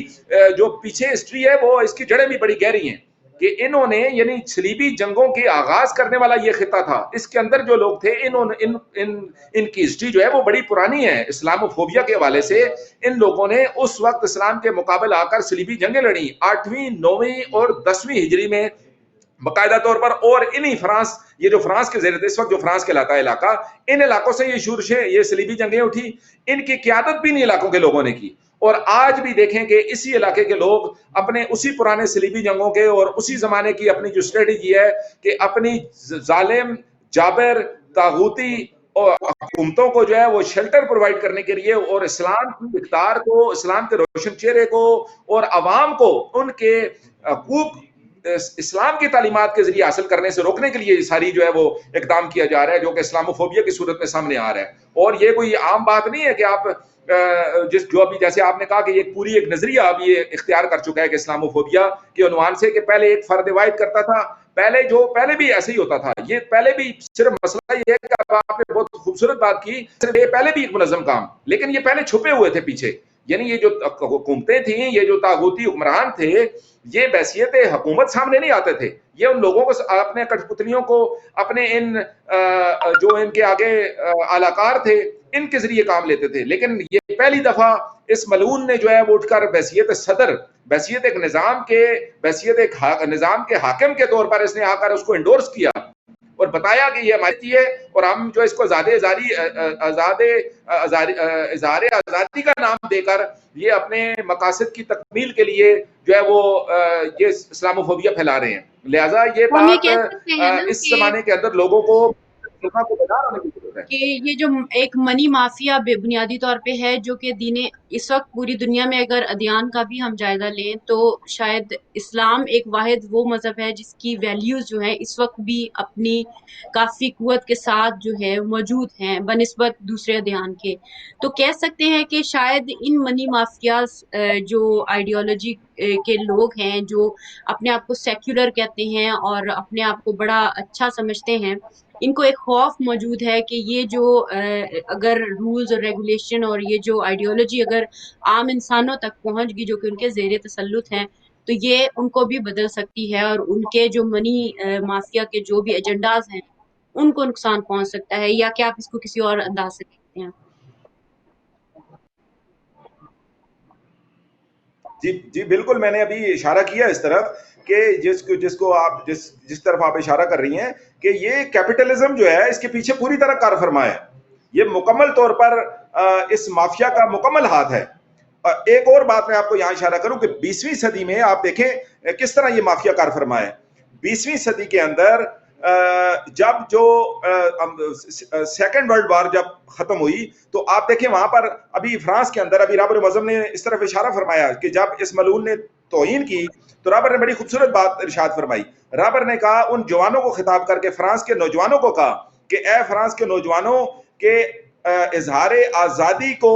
جو پیچھے ہسٹری ہے وہ اس کی جڑیں بھی بڑی گہری ہیں کہ انہوں نے یعنی صلیبی جنگوں کے آغاز کرنے والا یہ خطہ تھا. اس کے اندر جو لوگ تھے انہوں نے ان کی ہسٹری جو ہے وہ بڑی پرانی ہے. اسلاموفوبیا کے حوالے سے ان لوگوں نے اس وقت اسلام کے مقابل آ کر صلیبی جنگیں لڑیں 8ویں 9ویں اور 10ویں ہجری میں باقاعدہ طور پر. اور انہی فرانس، یہ جو فرانس کے زیر اس وقت جو فرانس کہلاتا ہے علاقہ، ان علاقوں سے یہ شورشیں، یہ صلیبی جنگیں اٹھی. ان کی قیادت بھی ان علاقوں کے لوگوں نے کی. اور آج بھی دیکھیں کہ اسی علاقے کے لوگ اپنے اسی پرانے صلیبی جنگوں کے اور اسی زمانے کی اپنی جو اسٹریٹجی ہے کہ اپنی ظالم جابر طاغوتی اور حکومتوں کو جو ہے وہ شیلٹر پرووائڈ کرنے کے لیے اور اسلام کی اقدار کو، اسلام کے روشن چہرے کو اور عوام کو ان کے حقوق اسلام کی تعلیمات کے ذریعے حاصل کرنے سے روکنے کے لیے ساری جو ہے وہ اقدام کیا جا رہا ہے، جو کہ اسلاموفوبیا کی صورت میں سامنے آ رہا ہے. اور یہ کوئی عام بات نہیں ہے کہ آپ جو ابھی جیسے آپ نے کہا کہ یہ پوری ایک نظریہ اب یہ اختیار کر چکا ہے کہ اسلاموفوبیا کے عنوان سے، کہ پہلے ایک فرد واحد کرتا تھا، پہلے بھی ایسے ہی ہوتا تھا. یہ پہلے بھی صرف مسئلہ یہ ہے کہ آپ نے بہت خوبصورت بات کی، صرف یہ پہلے بھی ایک منظم کام، لیکن یہ پہلے چھپے ہوئے تھے پیچھے. یعنی یہ جو حکومتیں تھیں، یہ جو طاغوتی حکمران تھے، یہ بحثیت حکومت سامنے نہیں آتے تھے. یہ ان لوگوں کو، اپنے کٹھ پتلیوں کو، اپنے ان جو ان کے آگے اعلیٰ تھے، ان کے ذریعے کام لیتے تھے. لیکن یہ پہلی دفعہ اس ملعون نے جو ہے وہ اٹھ کر بحثیت صدر، بحثیت ایک نظام کے، بحثیت ایک نظام کے حاکم کے طور پر اس نے آ کر اس کو انڈورس کیا اور بتایا کہ یہ ہماری ہے اور ہم جو اس کو اظہار آزادی کا نام دے کر یہ اپنے مقاصد کی تکمیل کے لیے جو ہے وہ یہ اسلاموفوبیا پھیلا رہے ہیں. لہٰذا یہ ہم یہ بات کہہ سکتے ہیں نا اس کہ زمانے کے اندر لوگوں کو بیدار ہونے کی ضرورت ہے. یہ جو ایک منی مافیا بنیادی طور پہ ہے، جو کہ اس وقت پوری دنیا میں اگر ادیان کا بھی ہم جائزہ لیں تو شاید اسلام ایک واحد وہ مذہب ہے جس کی ویلیوز جو ہیں اس وقت بھی اپنی کافی قوت کے ساتھ جو ہے موجود ہیں بنسبت دوسرے ادیان کے. تو کہہ سکتے ہیں کہ شاید ان منی مافیاز جو آئیڈیالوجی کے لوگ ہیں، جو اپنے آپ کو سیکولر کہتے ہیں اور اپنے آپ کو بڑا اچھا سمجھتے ہیں، ان کو ایک خوف موجود ہے کہ یہ جو اگر رولز اور ریگولیشن اور یہ جو آئیڈیالوجی اگر عام انسانوں تک پہنچ گئی جو کہ ان کے زیر تسلط ہیں، تو یہ ان کو بھی بدل سکتی ہے اور ان کے جو منی مافیا کے جو بھی ایجنڈاز ہیں ان کو نقصان پہنچ سکتا ہے. یا کیا آپ اس کو کسی اور انداز سے دیکھتے ہیں؟ جی بالکل، میں نے ابھی اشارہ کیا اس طرف کہ جس کو آپ جس طرف آپ اشارہ کر رہی ہیں کہ یہ کیپٹلزم جو ہے اس کے پیچھے پوری طرح کار فرما ہے. یہ مکمل طور پر اس مافیا کا مکمل ہاتھ ہے. ایک اور بات میں آپ کو یہاں اشارہ کروں کہ 20ویں صدی میں آپ دیکھیں کس طرح یہ مافیا کار فرما ہے. 20ویں صدی کے اندر جب جو سیکنڈ ورلڈ وار جب ختم ہوئی تو آپ دیکھیں وہاں پر ابھی فرانس کے اندر ابھی رابر معظم نے اس طرف اشارہ فرمایا کہ جب اس ملعون نے توہین کی تو رابر نے بڑی خوبصورت بات ارشاد فرمائی. رابر نے کہا، ان جوانوں کو خطاب کر کے فرانس کے نوجوانوں کو کہا کہ اے فرانس کے نوجوانوں، کہ اظہار آزادی کو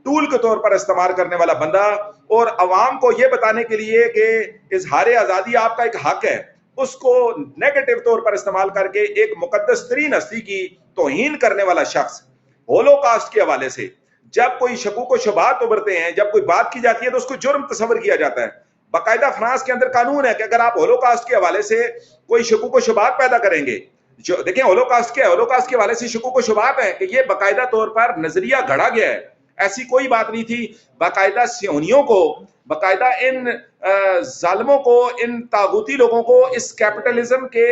ٹول کے طور پر استعمال کرنے والا بندہ اور عوام کو یہ بتانے کے لیے کہ اظہار آزادی آپ کا ایک حق ہے، اس کو نیگیٹو طور پر استعمال کر کے ایک مقدس ترین ہستی کی توہین کرنے والا شخص، ہولوکاسٹ کے حوالے سے جب کوئی شکوک و شبہات ابھرتے ہیں، جب کوئی بات کی جاتی ہے تو اس کو جرم تصور کیا جاتا ہے. باقاعدہ فرانس کے اندر قانون ہے کہ اگر آپ ہولوکاسٹ کے حوالے سے کوئی شکوک و شبہات پیدا کریں گے، دیکھیں ہولوکاسٹ کے حوالے سے شکوک و شبہات ہیں کہ یہ باقاعدہ طور پر نظریہ گھڑا گیا ہے، ایسی کوئی بات نہیں تھی. باقاعدہ صہیونیوں کو، باقاعدہ ان ظالموں کو، ان طاغوتی لوگوں کو اس کیپٹلزم کے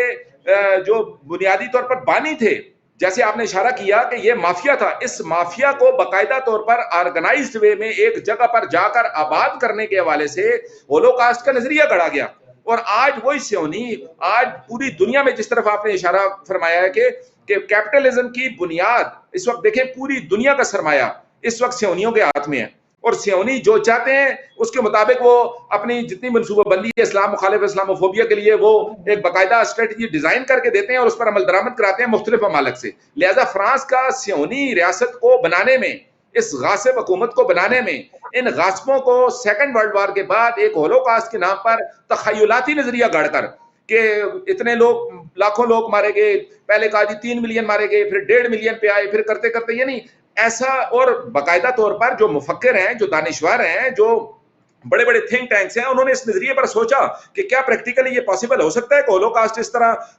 جو بنیادی طور پر بانی تھے، جیسے آپ نے اشارہ کیا کہ یہ مافیا تھا، اس مافیا کو باقاعدہ طور پر آرگنائزڈ وے میں ایک جگہ پر جا کر آباد کرنے کے حوالے سے ہولوکاسٹ کا نظریہ گھڑا گیا. اور آج وہی صہیونی آج پوری دنیا میں، جس طرف آپ نے اشارہ فرمایا ہے کہ کیپٹلزم کی بنیاد اس وقت دیکھیں پوری دنیا کا سرمایہ اس وقت صہیونیوں کے ہاتھ میں ہے. اور صہیونی جو چاہتے ہیں اس کے مطابق وہ اپنی جتنی منصوبہ بندی ہے اسلام مخالف، اسلاموفوبیا کے لیے، وہ ایک باقاعدہ اسٹریٹجی ڈیزائن کر کے دیتے ہیں اور اس پر عمل درآمد کراتے ہیں مختلف ممالک سے. لہذا فرانس کا صہیونی ریاست کو بنانے میں اس غاصب حکومت کو بنانے میں ان غاصبوں کو سیکنڈ ورلڈ وار کے بعد ایک ہولوکاسٹ کے نام پر تخیلاتی نظریہ گڑھ کر کہ اتنے لوگ لاکھوں لوگ مارے گئے، پہلے کہا جی 3 ملین مارے گئے، پھر 1.5 ملین پہ آئے، پھر کرتے کرتے، یعنی ایسا، اور باقاعدہ طور پر جو مفکر ہیں، جو دانشور ہیں، جو بڑے بڑے تھنک ٹینکس ہیں، انہوں نے اس نظریے پر سوچا کہ کیا پریکٹیکلی یہ پاسبل ہو سکتا ہے کہ ہولوکاسٹ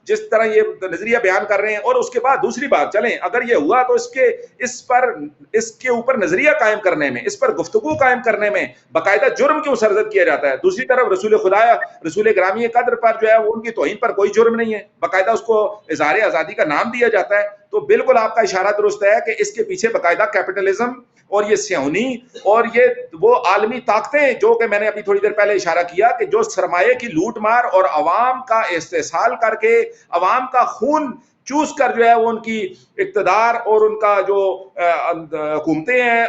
جس طرح یہ نظریہ بیان کر رہے ہیں. اور اس کے بعد دوسری بات، چلیں اگر یہ ہوا تو اس کے اوپر نظریہ قائم کرنے میں، اس پر گفتگو قائم کرنے میں باقاعدہ جرم کیوں سرزد کیا جاتا ہے؟ دوسری طرف رسول خدا، رسول گرامی قدر پر جو ہے ان کی توہین پر کوئی جرم نہیں ہے، باقاعدہ اس کو اظہار آزادی کا نام دیا جاتا ہے. تو بالکل آپ کا اشارہ درست ہے کہ اس کے پیچھے باقاعدہ کیپٹلزم اور یہ صہیونی اور یہ وہ عالمی طاقتیں، جو کہ میں نے ابھی تھوڑی دیر پہلے اشارہ کیا کہ جو سرمایے کی لوٹ مار اور عوام کا استحصال کر کے عوام کا خون چوس کر جو ہے وہ ان کی اقتدار اور ان کا جو حکومتیں ہیں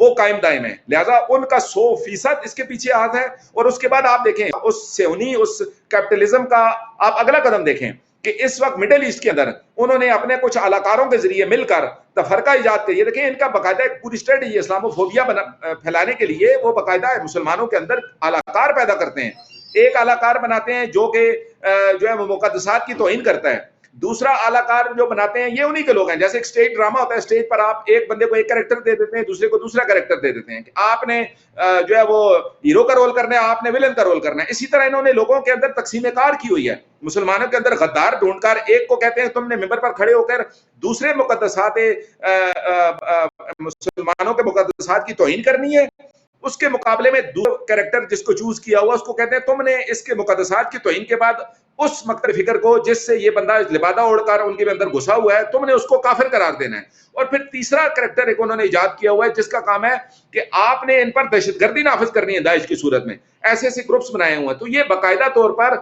وہ قائم دائم ہیں، لہذا ان کا 100% اس کے پیچھے ہاتھ ہے. اور اس کے بعد آپ دیکھیں اس صہیونی، اس کیپٹلزم کا آپ اگلا قدم دیکھیں کہ اس وقت مڈل ایسٹ کے اندر انہوں نے اپنے کچھ علاقاروں کے ذریعے مل کر تفرقہ ایجاد کر، یہ دیکھیں ان کا باقاعدہ ایک پوری اسٹریٹجی اسلاموفوبیا پھیلانے کے لیے، وہ باقاعدہ مسلمانوں کے اندر علاقار پیدا کرتے ہیں. ایک علاقار بناتے ہیں جو کہ جو ہے وہ مقدسات کی توہین کرتا ہے، دوسرا علاقار جو بناتے ہیں یہ انہی کے لوگ ہیں. جیسے ایک اسٹیج ڈرامہ ہوتا ہے، اسٹیج پر آپ ایک بندے کو ایک کریکٹر دے دیتے ہیں، دوسرے کو دوسرا کریکٹر دے دیتے ہیں کہ آپ نے جو ہے وہ ہیرو کا رول کرنا ہے، آپ نے ولن کا رول کرنا ہے. اسی طرح انہوں نے لوگوں کے اندر تقسیم کار کی ہوئی ہے، مسلمانوں کے اندر غدار ڈھونڈ کر ایک کو کہتے ہیں تم نے ممبر پر کھڑے ہو کر دوسرے مقدسات مسلمانوں کے مقدسات کی توہین کرنی ہے، اس کے مقابلے میں دوسرا کریکٹر جس کو چوز کیا ہوا اس کو کہتے ہیں تم نے اس کے مقدسات کی توہین کے بعد اس مقتل فکر کو جس سے یہ بندہ لبادہ اوڑھ کر ان کے اندر گھسا ہوا ہے تم نے اس کو کافر قرار دینا ہے. اور پھر تیسرا کریکٹر ایک انہوں نے ایجاد کیا ہوا ہے جس کا کام ہے کہ آپ نے ان پر دہشت گردی نافذ کرنی ہے داعش کی صورت میں. ایسے ایسے گروپس بنائے ہوئے ہیں. تو یہ باقاعدہ طور پر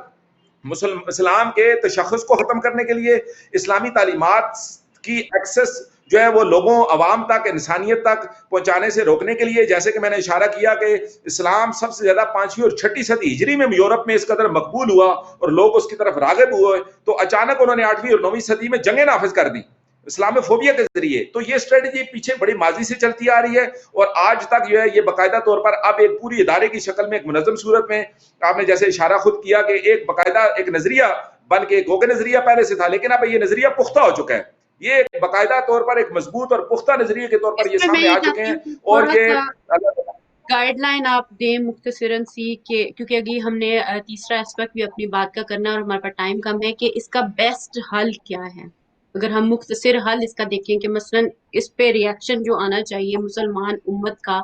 اسلام کے تشخص کو ختم کرنے کے لیے، اسلامی تعلیمات کی ایکسس جو ہے وہ لوگوں عوام تک، انسانیت تک پہنچانے سے روکنے کے لیے، جیسے کہ میں نے اشارہ کیا کہ اسلام سب سے زیادہ 5ویں اور 6ٹھی صدی ہجری میں یورپ میں اس قدر مقبول ہوا اور لوگ اس کی طرف راغب ہوئے، تو اچانک انہوں نے 8ویں اور 9ویں صدی میں جنگیں نافذ کر دی اسلام فوبیا کے ذریعے. تو یہ اسٹریٹجی پیچھے بڑی ماضی سے چلتی آ رہی ہے اور آج تک جو ہے یہ باقاعدہ طور پر اب ایک پوری ادارے کی شکل میں، ایک منظم صورت میں، آپ نے جیسے اشارہ خود کیا کہ ایک باقاعدہ ایک نظریہ بن کے، گوگے نظریہ پہلے سے تھا لیکن اب یہ نظریہ پختہ ہو چکا ہے، یہ باقاعدہ طور پر ایک مضبوط اور پختہ نظریے کے طور پر یہ سامنے آ چکے ہیں. اور یہ گائیڈ لائن آپ دیں مختصراً سی کہ کیونکہ ابھی ہم نے تیسرا اسپیکٹ بھی اپنی بات کا کرنا ہے اور ہمارے پاس ٹائم کم ہے، کہ اس کا بیسٹ حل کیا ہے. اگر ہم مختصر حل اس کا دیکھیں کہ مثلاً اس پہ ریئیکشن جو آنا چاہیے مسلمان امت کا،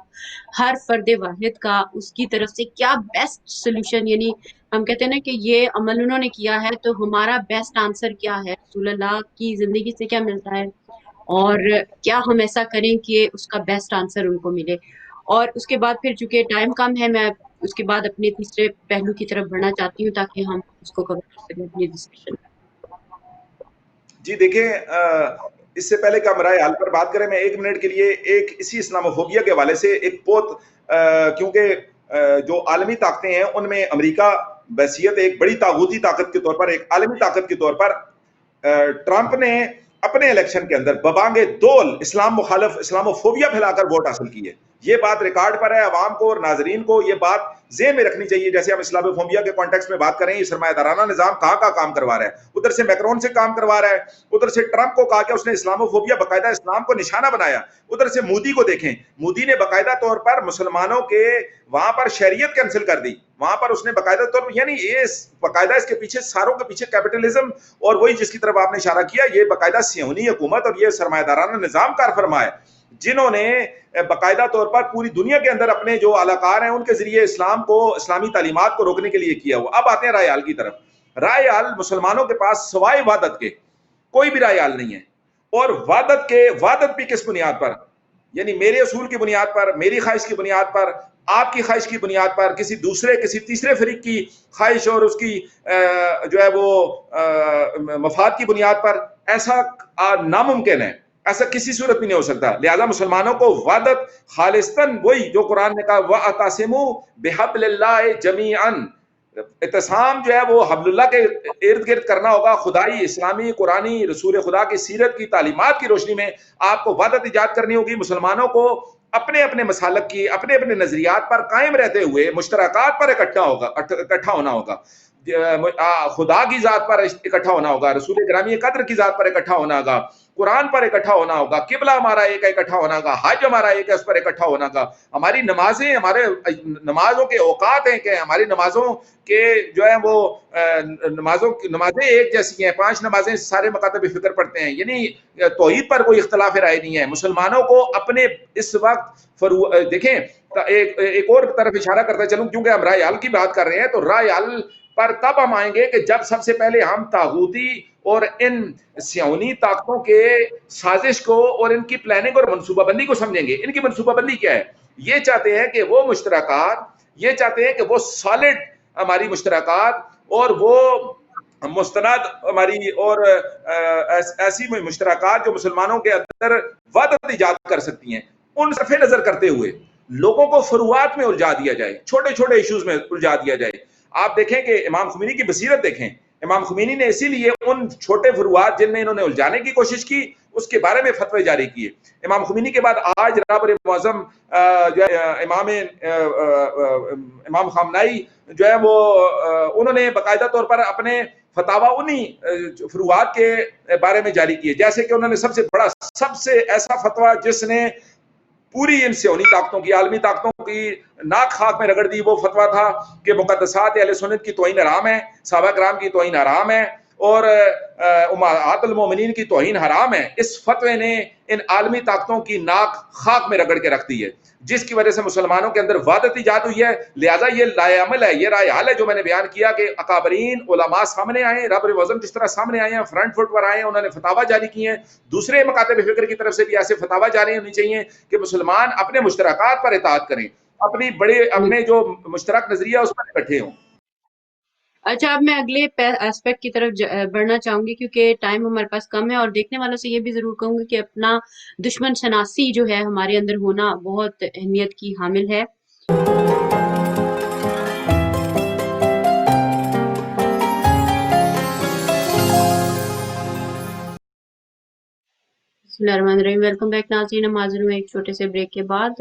ہر فرد واحد کا، اس کی طرف سے کیا بیسٹ سولوشن، یعنی ہم کہتے ہیں نا کہ یہ عمل انہوں نے کیا ہے تو ہمارا بیسٹ آنسر کیا ہے، رسول اللہ کی زندگی سے کیا ملتا ہے اور کیا ہم ایسا کریں کہ اس کا بیسٹ آنسر ان کو ملے. اور اس کے بعد پھر چونکہ ٹائم کم ہے، میں اس کے بعد اپنے تیسرے پہلو کی طرف بڑھنا چاہتی ہوں تاکہ ہم اس کو کور کر سکیں اپنی ڈسکشن. جی دیکھیں، اس سے پہلے کہ ہم رائے حل پر بات کریں، میں 1 منٹ کے لیے ایک اسی اسلاموفوبیا کے حوالے سے ایک بہت کیونکہ جو عالمی طاقتیں ہیں ان میں امریکہ بحیثیت ایک بڑی طاغوتی طاقت کے طور پر، ایک عالمی طاقت کے طور پر، ٹرمپ نے اپنے الیکشن کے اندر ببانگ دول اسلام مخالف اسلاموفوبیا پھیلا کر ووٹ حاصل کیے. یہ بات ریکارڈ پر ہے، عوام کو اور ناظرین کو یہ بات ذہن میں رکھنی چاہیے. جیسے ہم اسلاموفوبیا کے کانٹیکس میں بات کریں، یہ سرمایہ دارانہ نظام کہاں کا کام کروا رہا ہے، ادھر سے میکرون سے کام کروا رہا ہے، ادھر سے ٹرمپ کو کہا کہ اس نے اسلاموفوبیا باقاعدہ اسلام کو نشانہ بنایا، ادھر سے مودی کو دیکھیں، مودی نے باقاعدہ طور پر مسلمانوں کے وہاں پر شہریت کینسل کر دی، وہاں پر اس نے باقاعدہ طور پر، یعنی یہ باقاعدہ اس کے پیچھے ساروں کے پیچھے کیپٹلزم اور وہی جس کی طرف آپ نے اشارہ کیا، یہ باقاعدہ صہیونی حکومت اور یہ سرمایہ دارانہ نظام کار فرما ہے جنہوں نے باقاعدہ طور پر پوری دنیا کے اندر اپنے جو علاقار ہیں ان کے ذریعے اسلام کو، اسلامی تعلیمات کو روکنے کے لیے کیا ہوا. اب آتے ہیں رائے حل کی طرف. رائے حل مسلمانوں کے پاس سوائے وحدت کے کوئی بھی رائے حل نہیں ہے. اور وحدت بھی کس بنیاد پر؟ یعنی میرے اصول کی بنیاد پر، میری خواہش کی بنیاد پر، آپ کی خواہش کی بنیاد پر، کسی تیسرے فریق کی خواہش اور اس کی جو ہے وہ مفاد کی بنیاد پر، ایسا ناممکن ہے، ایسا کسی صورت بھی نہیں ہو سکتا. لہذا مسلمانوں کو وحدت خالصتاً وہی جو قرآن نے کہا وَاعْتَصِمُوا بِحَبْلِ اللَّهِ جَمِيعًا، اعتصام جو ہے وہ حبل اللہ کے ارد گرد کرنا ہوگا، خدائی، اسلامی، قرآنی، رسول خدا کی سیرت کی تعلیمات کی روشنی میں آپ کو وحدت ایجاد کرنی ہوگی. مسلمانوں کو اپنے اپنے مسالک کی، اپنے اپنے نظریات پر قائم رہتے ہوئے مشترکات پر اکٹھا ہونا ہوگا. خدا کی ذات پر اکٹھا ہونا ہوگا، رسول گرامی قدر کی ذات پر اکٹھا ہونا ہوگا، قرآن پر اکٹھا ہونا ہوگا، قبلہ ہمارا ایک ہے اکٹھا ہونا ہوگا، حج ہمارا ایک ہے اس پر اکٹھا ہونا ہوگا. ہماری نمازیں، ہمارے نمازوں کے اوقات ہیں کہ ہماری نمازوں کے جو ہے وہ نمازیں ایک جیسی ہیں، 5 نمازیں سارے مکاتب فکر پڑھتے ہیں. یعنی توحید پر کوئی اختلاف رائے نہیں ہے. مسلمانوں کو اپنے اس وقت دیکھیں ایک اور طرف اشارہ کرتا چلوں، کیونکہ ہم رائے حل کی بات کر رہے ہیں، تو رائے حل پر تب ہم آئیں گے کہ جب سب سے پہلے ہم طاغوتی اور ان صہیونی طاقتوں کے سازش کو اور ان کی پلاننگ اور منصوبہ بندی کو سمجھیں گے. ان کی منصوبہ بندی کیا ہے؟ یہ چاہتے ہیں کہ وہ مشترکات، یہ چاہتے ہیں کہ وہ سالڈ ہماری مشترکات اور وہ مستند ہماری اور ایسی مشترکات جو مسلمانوں کے اندر وحدت ایجاد کر سکتی ہیں، ان صرف نظر کرتے ہوئے لوگوں کو فروعات میں الجھا دیا جائے، چھوٹے چھوٹے ایشوز میں الجھا دیا جائے. آپ دیکھیں کہ امام خمینی کی بصیرت دیکھیں. امام خمینی نے اسی لیے ان چھوٹے فروعات جن میں انہوں نے الجھانے کی کوشش کی، اس کے بارے میں فتوے جاری کیے. امام خمینی کے بعد آج جناب معظم جو ہے امام خامنائی جو ہے وہ انہوں نے باقاعدہ طور پر اپنے فتاوا انہی فروعات کے بارے میں جاری کیے. جیسے کہ انہوں نے سب سے ایسا فتوا جس نے پوری ان صہیونی طاقتوں کی، عالمی طاقتوں کی ناک خاک میں رگڑ دی، وہ فتوا تھا کہ مقدسات اہل سنت کی توہین حرام ہے، صحابہ کرام کی توہین حرام ہے اور امہات المومنین کی توہین حرام ہے. اس فتوے نے ان عالمی طاقتوں کی ناک خاک میں رگڑ کے رکھ دی ہے، جس کی وجہ سے مسلمانوں کے اندر وحدت ایجاد ہوئی ہے. لہٰذا یہ لائے عمل ہے، یہ رائے حل ہے جو میں نے بیان کیا کہ اکابرین علماء سامنے آئے، رب معظم جس طرح سامنے آئے ہیں، فرنٹ فٹ پر آئے ہیں، انہوں نے فتاوا جاری کیے ہیں. دوسرے مکاتب فکر کی طرف سے بھی ایسے فتاوا جاری ہونی چاہیے کہ مسلمان اپنے مشترکات پر اطاعت کریں، اپنے جو مشترک نظریہ اس پر اکٹھے ہوں. اچھا، اب میں اگلے اسپیکٹ کی طرف بڑھنا چاہوں گی کیونکہ ٹائم ہمارے پاس کم ہے، اور دیکھنے والوں سے یہ بھی ضرور کہوں گی کہ اپنا دشمن شناسی جو ہے ہمارے اندر ہونا بہت اہمیت کی حامل ہے. بسم اللہ الرحمن الرحیم. ویلکم بیک ناظرین. ہم حاضر ہوئے ایک چھوٹے سے بریک کے بعد.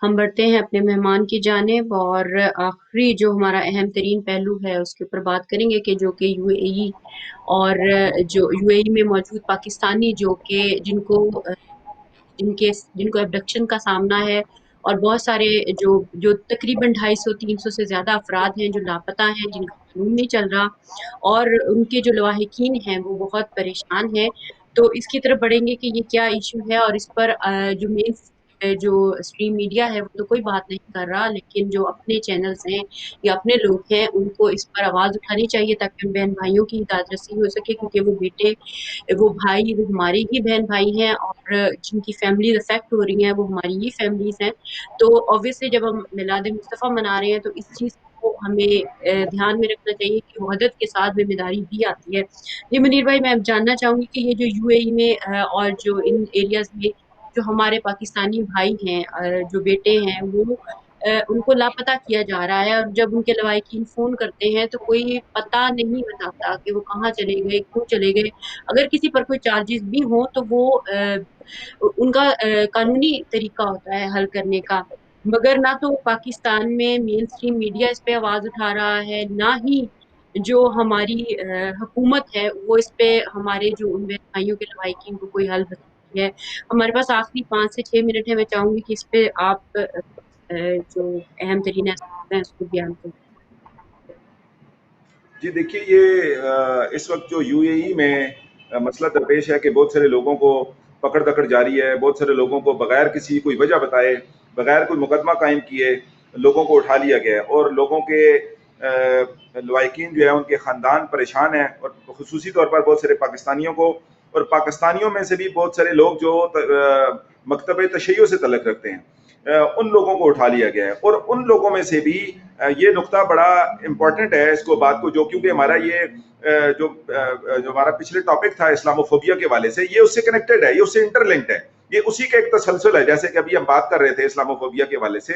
ہم بڑھتے ہیں اپنے مہمان کی جانب اور آخری جو ہمارا اہم ترین پہلو ہے اس کے اوپر بات کریں گے کہ جو کہ یو اے ای اور جو یو اے ای میں موجود پاکستانی جو کہ جن کو ایبڈکشن کا سامنا ہے، اور بہت سارے جو تقریباً 250-300 سے زیادہ افراد ہیں جو لاپتہ ہیں، جن کا معلوم نہیں چل رہا، اور ان کے جو لواحقین ہیں وہ بہت پریشان ہیں. تو اس کی طرف بڑھیں گے کہ یہ کیا ایشو ہے، اور اس پر جو مین جو اسٹریم میڈیا ہے وہ تو کوئی بات نہیں کر رہا، لیکن جو اپنے چینلز ہیں یا اپنے لوگ ہیں ان کو اس پر آواز اٹھانی چاہیے تاکہ ان بہن بھائیوں کی ہدایت رسی ہو سکے، کیونکہ وہ بیٹے، وہ بھائی، وہ ہماری ہی بہن بھائی ہیں، اور جن کی فیملیز افیکٹ ہو رہی ہیں وہ ہماری ہی فیملیز ہیں. تو obviously جب ہم میلاد مصطفیٰ منا رہے ہیں تو اس چیز کو ہمیں دھیان میں رکھنا چاہیے کہ وحدت کے ساتھ ذمہ داری بھی آتی ہے. جی منیر بھائی، میں جاننا چاہوں گی کہ یہ جو یو اے ای میں اور جو ان ایریاز میں جو ہمارے پاکستانی بھائی ہیں، جو بیٹے ہیں، وہ ان کو لاپتہ کیا جا رہا ہے، اور جب ان کے لواحقین فون کرتے ہیں تو کوئی پتہ نہیں بتاتا کہ وہ کہاں چلے گئے، کیوں چلے گئے. اگر کسی پر کوئی چارجز بھی ہوں تو وہ ان کا قانونی طریقہ ہوتا ہے حل کرنے کا، مگر نہ تو پاکستان میں مین اسٹریم میڈیا اس پہ آواز اٹھا رہا ہے، نہ ہی جو ہماری حکومت ہے وہ اس پہ ہمارے جو ان بھائیوں کے لواحقین کو کوئی حل بتاتی ہے. ہمارے پاس آخری 5 سے 6 منٹ ہے. میں چاہوں گی کہ اس پہ آپ جو اہم ترین ہیں اس کو بیان کریں. جی دیکھیے، یہ اس وقت جو یو اے ای میں مسئلہ درپیش ہے کہ بہت سارے لوگوں کو پکڑ دکڑ جاری ہے، بہت سارے لوگوں کو بغیر کسی کوئی وجہ بتائے، بغیر کوئی مقدمہ قائم کیے لوگوں کو اٹھا لیا گیا ہے، اور لوگوں کے لواحقین جو ہے ان کے خاندان پریشان ہیں، اور خصوصی طور پر بہت سارے پاکستانیوں کو، اور پاکستانیوں میں سے بھی بہت سارے لوگ جو مکتب تشیع سے تعلق رکھتے ہیں، ان لوگوں کو اٹھا لیا گیا ہے. اور ان لوگوں میں سے بھی یہ نقطہ بڑا امپورٹنٹ ہے اس کو بات کو، جو کیونکہ ہمارا یہ جو ہمارا پچھلے ٹاپک تھا اسلاموفوبیا کے والے سے، یہ اس سے کنیکٹڈ ہے، یہ اس سے انٹر لنکڈ ہے، یہ اسی کا ایک تسلسل ہے. جیسے کہ ابھی ہم بات کر رہے تھے اسلاموفوبیا کے والے سے،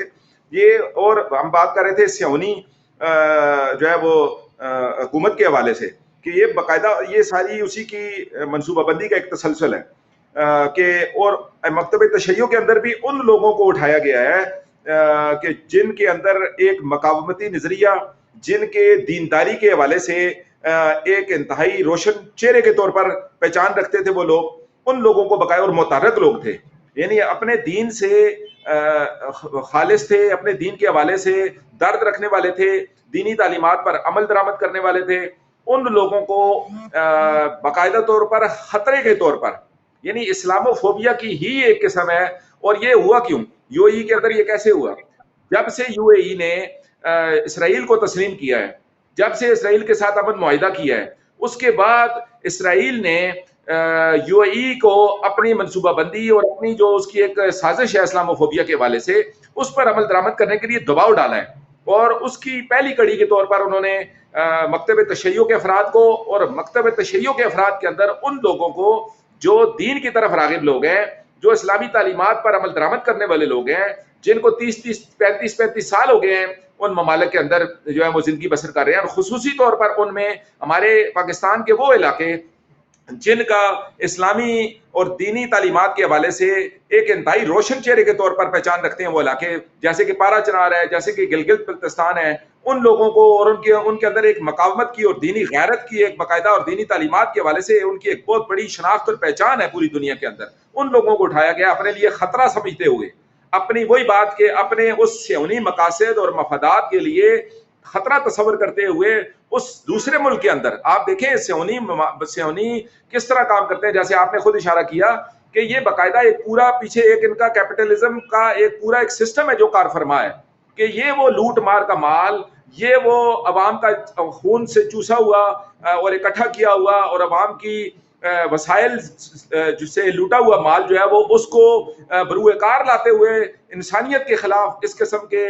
یہ اور ہم بات کر رہے تھے صہیونی جو ہے وہ حکومت کے حوالے سے کہ یہ باقاعدہ یہ ساری اسی کی منصوبہ بندی کا ایک تسلسل ہے کہ اور مکتب تشیع کے اندر بھی ان لوگوں کو اٹھایا گیا ہے کہ جن کے اندر ایک مقاومتی نظریہ، جن کے دینداری کے حوالے سے ایک انتہائی روشن چہرے کے طور پر پہچان رکھتے تھے وہ لوگ، ان لوگوں کو بقایا اور متحرک لوگ تھے، یعنی اپنے دین سے خالص تھے، اپنے دین کے حوالے سے درد رکھنے والے تھے، دینی تعلیمات پر عمل درآمد کرنے والے تھے، ان لوگوں کو باقاعدہ طور پر خطرے کے طور پر، یعنی اسلامو فوبیا کی ہی ایک قسم ہے۔ اور یہ ہوا کیوں؟ یو اے ای کے اندر یہ کیسے ہوا؟ جب سے یو اے ای نے اسرائیل کو تسلیم کیا ہے، جب سے اسرائیل کے ساتھ امن معاہدہ کیا ہے، اس کے بعد اسرائیل نے یو اے ای کو اپنی منصوبہ بندی اور اپنی جو اس کی ایک سازش ہے اسلامو فوبیا کے حوالے سے، اس پر عمل درآمد کرنے کے لیے دباؤ ڈالا ہے۔ اور اس کی پہلی کڑی کے طور پر انہوں نے مکتب تشیع کے افراد کو، اور مکتب تشیع کے افراد کے اندر ان لوگوں کو جو دین کی طرف راغب لوگ ہیں، جو اسلامی تعلیمات پر عمل درآمد کرنے والے لوگ ہیں، جن کو 35 سال ہو گئے ہیں ان ممالک کے اندر جو ہے وہ زندگی بسر کر رہے ہیں، اور خصوصی طور پر ان میں ہمارے پاکستان کے وہ علاقے جن کا اسلامی اور دینی تعلیمات کے حوالے سے ایک انتہائی روشن چہرے کے طور پر پہچان رکھتے ہیں، وہ علاقے جیسے کہ پارا چنار ہے، جیسے کہ گلگت بلتستان ہے، ان لوگوں کو اور ان کے اندر ایک مقاومت کی اور دینی غیرت کی ایک باقاعدہ اور دینی تعلیمات کے حوالے سے ان کی ایک بہت بڑی شناخت اور پہچان ہے پوری دنیا کے اندر، ان لوگوں کو اٹھایا گیا اپنے لیے خطرہ سمجھتے ہوئے، اپنی وہی بات کہ اپنے اس صہیونی مقاصد اور مفادات کے لیے خطرہ تصور کرتے ہوئے اس دوسرے ملک کے اندر، آپ دیکھیں صہیونی کس طرح کام کرتے ہیں، جیسے آپ نے خود اشارہ کیا کہ یہ باقاعدہ ایک پورا پیچھے ایک ان کا کیپٹلزم کا ایک پورا ایک سسٹم ہے جو کار فرما ہے کہ یہ وہ لوٹ مار کا مال، یہ وہ عوام کا خون سے چوسا ہوا اور اکٹھا کیا ہوا اور عوام کی وسائل جس سے لوٹا ہوا مال جو ہے وہ اس کو بروئے کار لاتے ہوئے انسانیت کے خلاف اس قسم کے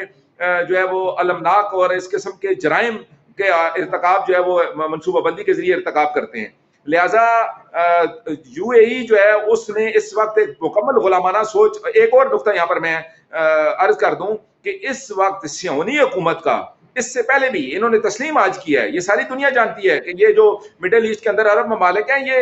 جو ہے وہ المناک اور اس قسم کے جرائم کے ارتکاب جو ہے وہ منصوبہ بندی کے ذریعے ارتکاب کرتے ہیں۔ لہٰذا یو اے ای جو ہے اس نے اس وقت ایک مکمل غلامانہ سوچ، ایک اور نقطہ یہاں پر میں عرض کر دوں کہ اس وقت صہیونی حکومت کا اس سے پہلے بھی انہوں نے تسلیم آج کیا ہے، یہ ساری دنیا جانتی ہے کہ یہ جو مڈل ایسٹ کے اندر عرب ممالک ہیں یہ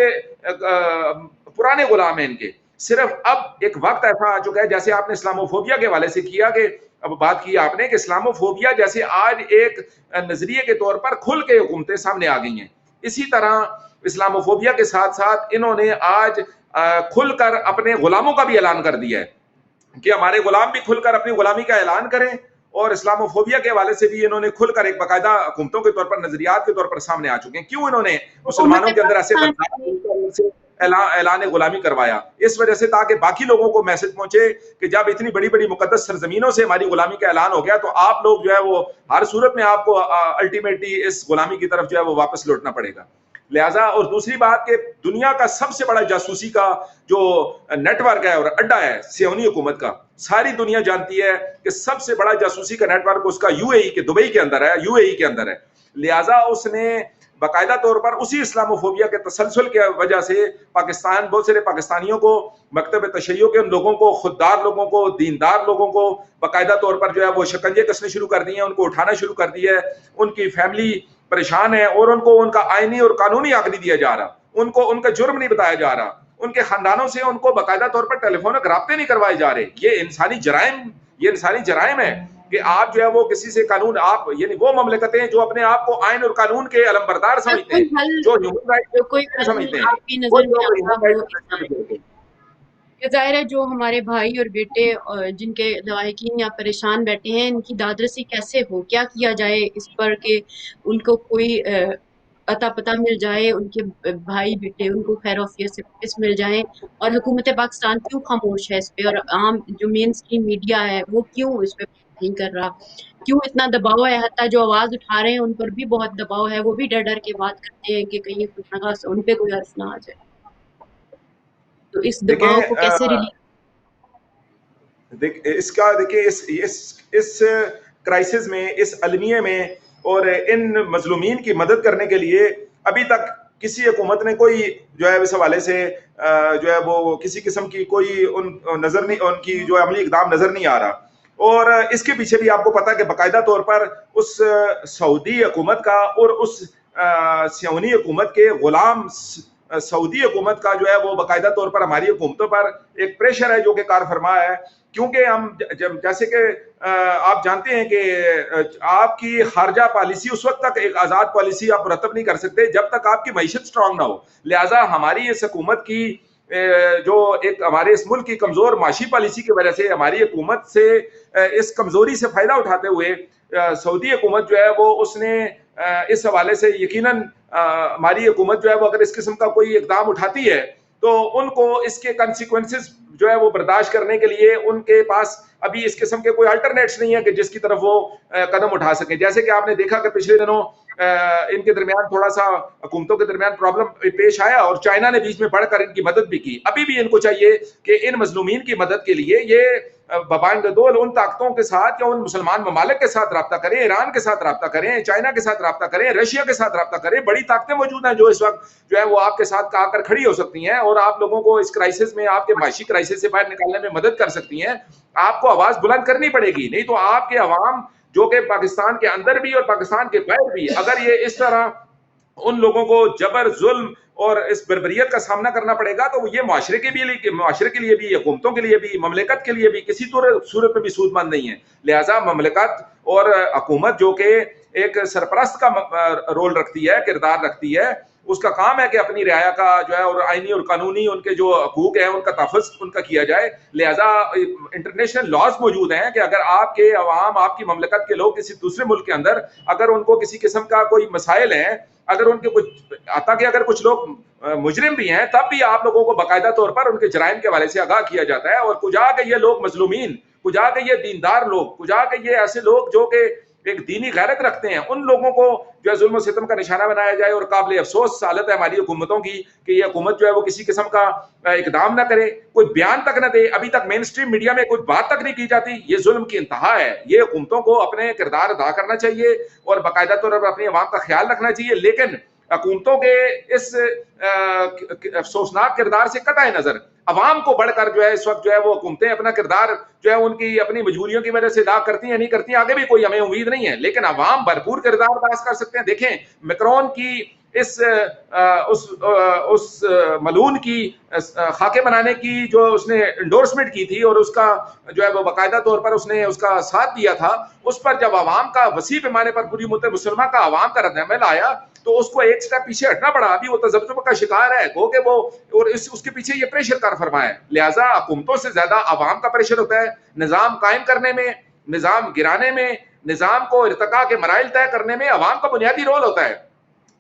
پرانے غلام ہیں ان کے، صرف اب ایک وقت ایسا آ چکا ہے، جیسے آپ نے اسلامو فوبیا کے حوالے سے کیا کہ اب بات کی آپ نے کہ اسلامو فوبیا جیسے آج ایک نظریے کے طور پر کھل کے حکومتیں سامنے آ گئی ہیں، اسی طرح اسلامو فوبیا کے ساتھ ساتھ انہوں نے آج کھل کر اپنے غلاموں کا بھی اعلان کر دیا ہے کہ ہمارے غلام بھی کھل کر اپنی غلامی کا اعلان کریں، اور اسلامو فوبیا کے حوالے سے بھی انہوں نے کھل کر ایک باقاعدہ حکومتوں کے طور پر نظریات کے طور پر سامنے آ چکے ہیں۔ کیوں انہوں نے مسلمانوں حکومت کے اندر ایسے پاکستان اعلان غلامی کروایا؟ اس وجہ سے تاکہ باقی لوگوں کو میسج پہنچے کہ جب اتنی بڑی بڑی مقدس سرزمینوں سے ہماری غلامی کا اعلان ہو گیا تو آپ لوگ جو ہے وہ ہر صورت میں آپ کو الٹیمیٹلی اس غلامی کی طرف جو ہے وہ واپس لوٹنا پڑے گا۔ لہٰذا اور دوسری بات کہ دنیا کا سب سے بڑا جاسوسی کا جو نیٹ ورک ہے اور اڈا ہے صہیونی حکومت کا، ساری دنیا جانتی ہے کہ سب سے بڑا جاسوسی کا نیٹ ورک اس کا یو اے ای کے دبئی کے اندر ہے، یو اے ای کے اندر ہے۔ لہٰذا اس نے باقاعدہ طور پر اسی اسلامو فوبیا کے تسلسل کی وجہ سے پاکستان، بہت سارے پاکستانیوں کو، مکتب تشیع کے ان لوگوں کو، خوددار لوگوں کو، دیندار لوگوں کو باقاعدہ طور پر جو ہے وہ شکنجے کسنے شروع کر دیے ہیں، ان کو اٹھانا شروع کر دیا ہے، ان کی فیملی پریشان ہے اور ان کو ان کا آئینی اور قانونی حق نہیں دیا جا رہا، ان کو ان کا جرم نہیں بتایا جا رہا، ان کے خاندانوں سے ان کو باقاعدہ طور پر ٹیلی فونک رابطے نہیں کروائے جا رہے۔ یہ انسانی جرائم ہے کہ آپ جو ہے وہ کسی سے قانون، آپ یعنی وہ مملکتیں جو اپنے آپ کو آئین اور قانون کے علم بردار سمجھتے کوئی ہیں، حل جو ہیومن کوئی رائٹ حل سمجھتے ہیں، آپ کی وہ نظر میں لوگ آتا ہیومن ہو؟ رائٹ کہ ظاہر ہے جو ہمارے بھائی اور بیٹے جن کے لواحقین یا پریشان بیٹھے ہیں، ان کی دادرسی کیسے ہو، کیا کیا جائے اس پر کہ ان کو کوئی اتا پتہ مل جائے، ان کے بھائی بیٹے ان کو خیر وعافیت سے واپس مل جائیں، اور حکومت پاکستان کیوں خاموش ہے اس پہ، اور عام جو مین اسٹریم میڈیا ہے وہ کیوں اس پہ نہیں کر رہا، کیوں اتنا دباؤ ہے، حتیٰ جو آواز اٹھا رہے ہیں ان پر بھی بہت دباؤ ہے، وہ بھی ڈر ڈر کے بات کرتے ہیں کہ کہیں ان پہ کوئی حرف نہ آ جائے، تو اس دباؤ کو کیسے ریلیز؟ اس کا دیکھیں اس کرائسس میں، اس المیہ میں اور ان مظلومین کی مدد کرنے کے لیے ابھی تک کسی حکومت نے کوئی جو ہے اس حوالے سے جو ہے وہ کسی قسم کی کوئی ان نظر نہیں، ان کی جو عملی اقدام نظر نہیں آ رہا۔ اور اس کے پیچھے بھی آپ کو پتا ہے کہ باقاعدہ طور پر اس سعودی حکومت کا اور اس سیونی حکومت کے غلام سعودی حکومت کا جو ہے وہ باقاعدہ طور پر ہماری حکومتوں پر ایک پریشر ہے جو کہ کار فرما ہے، کیونکہ ہم جیسے کہ آپ جانتے ہیں کہ آپ کی خارجہ پالیسی اس وقت تک ایک آزاد پالیسی آپ مرتب نہیں کر سکتے جب تک آپ کی معیشت سٹرونگ نہ ہو، لہٰذا ہماری اس حکومت کی جو ایک ہمارے اس ملک کی کمزور معاشی پالیسی کی وجہ سے ہماری حکومت سے اس کمزوری سے فائدہ اٹھاتے ہوئے سعودی حکومت جو ہے وہ اس نے اس حوالے سے یقیناً ہماری حکومت جو ہے وہ اگر اس قسم کا کوئی اقدام اٹھاتی ہے تو ان کو اس کے کنسیکوینسز جو ہے وہ برداشت کرنے کے لیے ان کے پاس ابھی اس قسم کے کوئی الٹرنیٹس نہیں ہے کہ جس کی طرف وہ قدم اٹھا سکیں. جیسے کہ آپ نے دیکھا کہ پچھلے دنوں ان کے درمیان تھوڑا سا حکومتوں کے درمیان پرابلم پیش آیا اور چائنا نے بیچ میں بڑھ کر ان کی مدد بھی کی. ابھی بھی ان کو چاہیے کہ ان مظلومین کی مدد کے لیے یہ ببائند دول ان طاقتوں کے ساتھ یا ان مسلمان ممالک کے ساتھ رابطہ کریں، ایران کے ساتھ رابطہ کریں، چائنا کے ساتھ رابطہ کریں، رشیا کے ساتھ رابطہ کریں. بڑی طاقتیں موجود ہیں جو اس وقت جو ہے وہ آپ کے ساتھ آ کر کھڑی ہو سکتی ہیں اور آپ لوگوں کو اس کرائسس میں، آپ کے معاشی کرائسس سے باہر نکالنے میں مدد کر سکتی ہیں. آپ کو آواز بلند کرنی پڑے گی، نہیں تو آپ کے عوام جو کہ پاکستان کے اندر بھی اور پاکستان کے باہر بھی اگر یہ اس طرح ان لوگوں کو جبر، ظلم اور اس بربریت کا سامنا کرنا پڑے گا تو یہ معاشرے کے لیے بھی، حکومتوں کے لیے بھی، مملکت کے لیے بھی کسی صورت میں بھی سود مند نہیں ہے. لہٰذا مملکت اور حکومت جو کہ ایک سرپرست کا رول رکھتی ہے، کردار رکھتی ہے، اس کا کام ہے کہ اپنی رعایا کا جو ہے اور آئینی اور قانونی ان کے جو حقوق ہیں ان کا تحفظ ان کا کیا جائے. لہٰذا انٹرنیشنل لاز موجود ہیں کہ اگر آپ کے عوام، آپ کی مملکت کے لوگ کسی دوسرے ملک کے اندر اگر ان کو کسی قسم کا کوئی مسائل ہیں، اگر ان کے کچھ آتا کہ اگر کچھ لوگ مجرم بھی ہیں تب بھی آپ لوگوں کو باقاعدہ طور پر ان کے جرائم کے حوالے سے آگاہ کیا جاتا ہے. اور کجا کے یہ لوگ مظلومین، کجا کے یہ دیندار لوگ، کجا کے یہ ایسے لوگ جو کہ ایک دینی غیرت رکھتے ہیں، ان لوگوں کو جو ہے ظلم و ستم کا نشانہ بنایا جائے. اور قابل افسوس حالت ہے ہماری حکومتوں کی کہ یہ حکومت جو ہے وہ کسی قسم کا اقدام نہ کرے، کوئی بیان تک نہ دے. ابھی تک مین سٹریم میڈیا میں کوئی بات تک نہیں کی جاتی. یہ ظلم کی انتہا ہے. یہ حکومتوں کو اپنے کردار ادا کرنا چاہیے اور باقاعدہ طور پر اپنی عوام کا خیال رکھنا چاہیے، لیکن حکومتوں کے اس افسوسناک کردار سے قطع نظر عوام کو بڑھ کر جو ہے اس وقت جو ہے وہ حکومتیں اپنا کردار جو ہے ان کی اپنی مجبوریوں کی وجہ سے ادا کرتی ہیں نہیں کرتی ہیں، آگے بھی کوئی ہمیں امید نہیں ہے، لیکن عوام بھرپور کردار ادا کر سکتے ہیں. دیکھیں میکرون کی اس ملون کی خاکے بنانے کی جو اس نے انڈورسمنٹ کی تھی اور اس کا جو ہے وہ باقاعدہ طور پر اس نے اس کا ساتھ دیا تھا، اس پر جب عوام کا وسیع پیمانے پر پوری ملت مسلمہ کا عوام کا رد عمل آیا تو اس کو ایک سٹیپ پیچھے ہٹنا پڑا. ابھی وہ تذبذب کا شکار ہے گو کہ وہ اور اس کے پیچھے یہ پریشر کار فرما ہے. لہٰذا حکومتوں سے زیادہ عوام کا پریشر ہوتا ہے نظام قائم کرنے میں، نظام گرانے میں، نظام کو ارتقاء کے مراحل طے کرنے میں عوام کا بنیادی رول ہوتا ہے.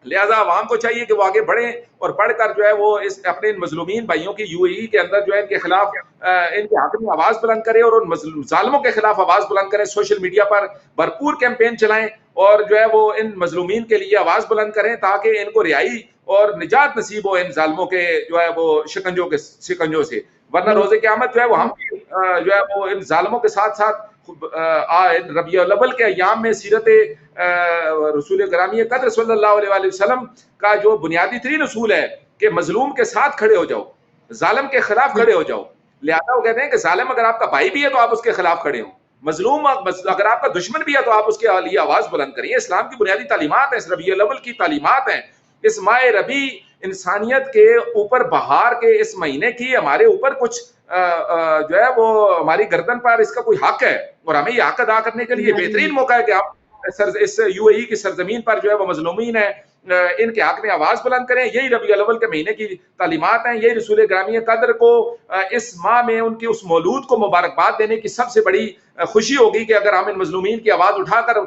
لہٰذا عوام کو چاہیے کہ وہ آگے بڑھیں اور بڑھ کر جو ہے وہ اس اپنے مظلومین بھائیوں کی یو اے ای کے اندر جو ہے ان کے خلاف ان کے حق میں آواز بلند کرے اور ان ظالموں کے خلاف آواز بلند کریں. سوشل میڈیا پر بھرپور کیمپین چلائیں اور جو ہے وہ ان مظلومین کے لیے آواز بلند کریں تاکہ ان کو رہائی اور نجات نصیب ہو ان ظالموں کے جو ہے وہ شکنجوں سے. ورنہ روز قیامت جو ہے وہ ہم جو ہے وہ ان ظالموں کے ساتھ ساتھ ربیع الاول کے ایام میں سیرت رسول گرامی قدر صلی اللہ علیہ وآلہ وسلم کا جو بنیادی ترین اصول ہے کہ مظلوم کے ساتھ کھڑے ہو جاؤ، ظالم کے خلاف کھڑے ہو جاؤ. لہذا وہ کہتے ہیں کہ ظالم اگر آپ کا بھائی بھی ہے تو آپ اس کے خلاف کھڑے ہوں، مظلوم اگر آپ کا دشمن بھی ہے تو آپ اس کے لیے آواز بلند کریں. اسلام کی بنیادی تعلیمات ہیں، اس ربیع الاول کی تعلیمات ہیں. اس ماہ ربیع انسانیت کے اوپر بہار کے اس مہینے کی ہمارے اوپر کچھ جو ہے وہ ہماری گردن پر اس کا کوئی حق ہے اور ہمیں یہ حق ادا کرنے کے لیے بہترین موقع ہے کہ ہم اس یو اے ای کی سرزمین پر جو ہے وہ مظلومین ہیں ان کے حق میں آواز بلند کریں. یہی ربیع الاول کے مہینے کی تعلیمات ہیں. یہی رسول گرامی قدر کو اس ماہ میں ان کی اس مولود کو مبارکباد دینے کی سب سے بڑی خوشی ہوگی کہ اگر ہم ان مظلومین کی آواز اٹھا کر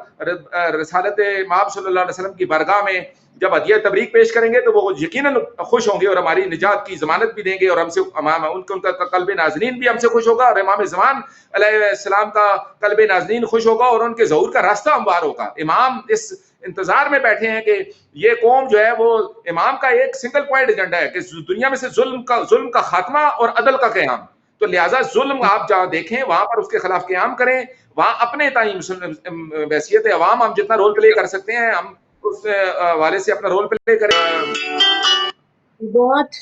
رسالت مآب صلی اللہ علیہ وسلم کی بارگاہ میں جب ہدیہ تبریک پیش کریں گے تو وہ یقیناً خوش ہوں گے اور ہماری نجات کی ضمانت بھی دیں گے اور ہم سے ان کا قلب نازنین بھی ہم سے خوش ہوگا اور امام زمان علیہ السلام کا قلب نازنین خوش ہوگا اور ان کے ظہور کا راستہ ہموار ہوگا. امام اس انتظار میں بیٹھے ہیں کہ یہ قوم جو ہے وہ امام کا ایک سنگل پوائنٹ ایجنڈا ہے کہ دنیا میں سے ظلم کا خاتمہ اور عدل کا قیام. تو لہٰذا ظلم آپ جہاں دیکھیں وہاں پر اس کے خلاف قیام کریں، وہاں اپنے بحیثیت عوام ہم جتنا رول پلے کر سکتے ہیں ہم اس حوالے سے اپنا رول پلے کریں. بہت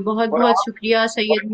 بہت بہت شکریہ سید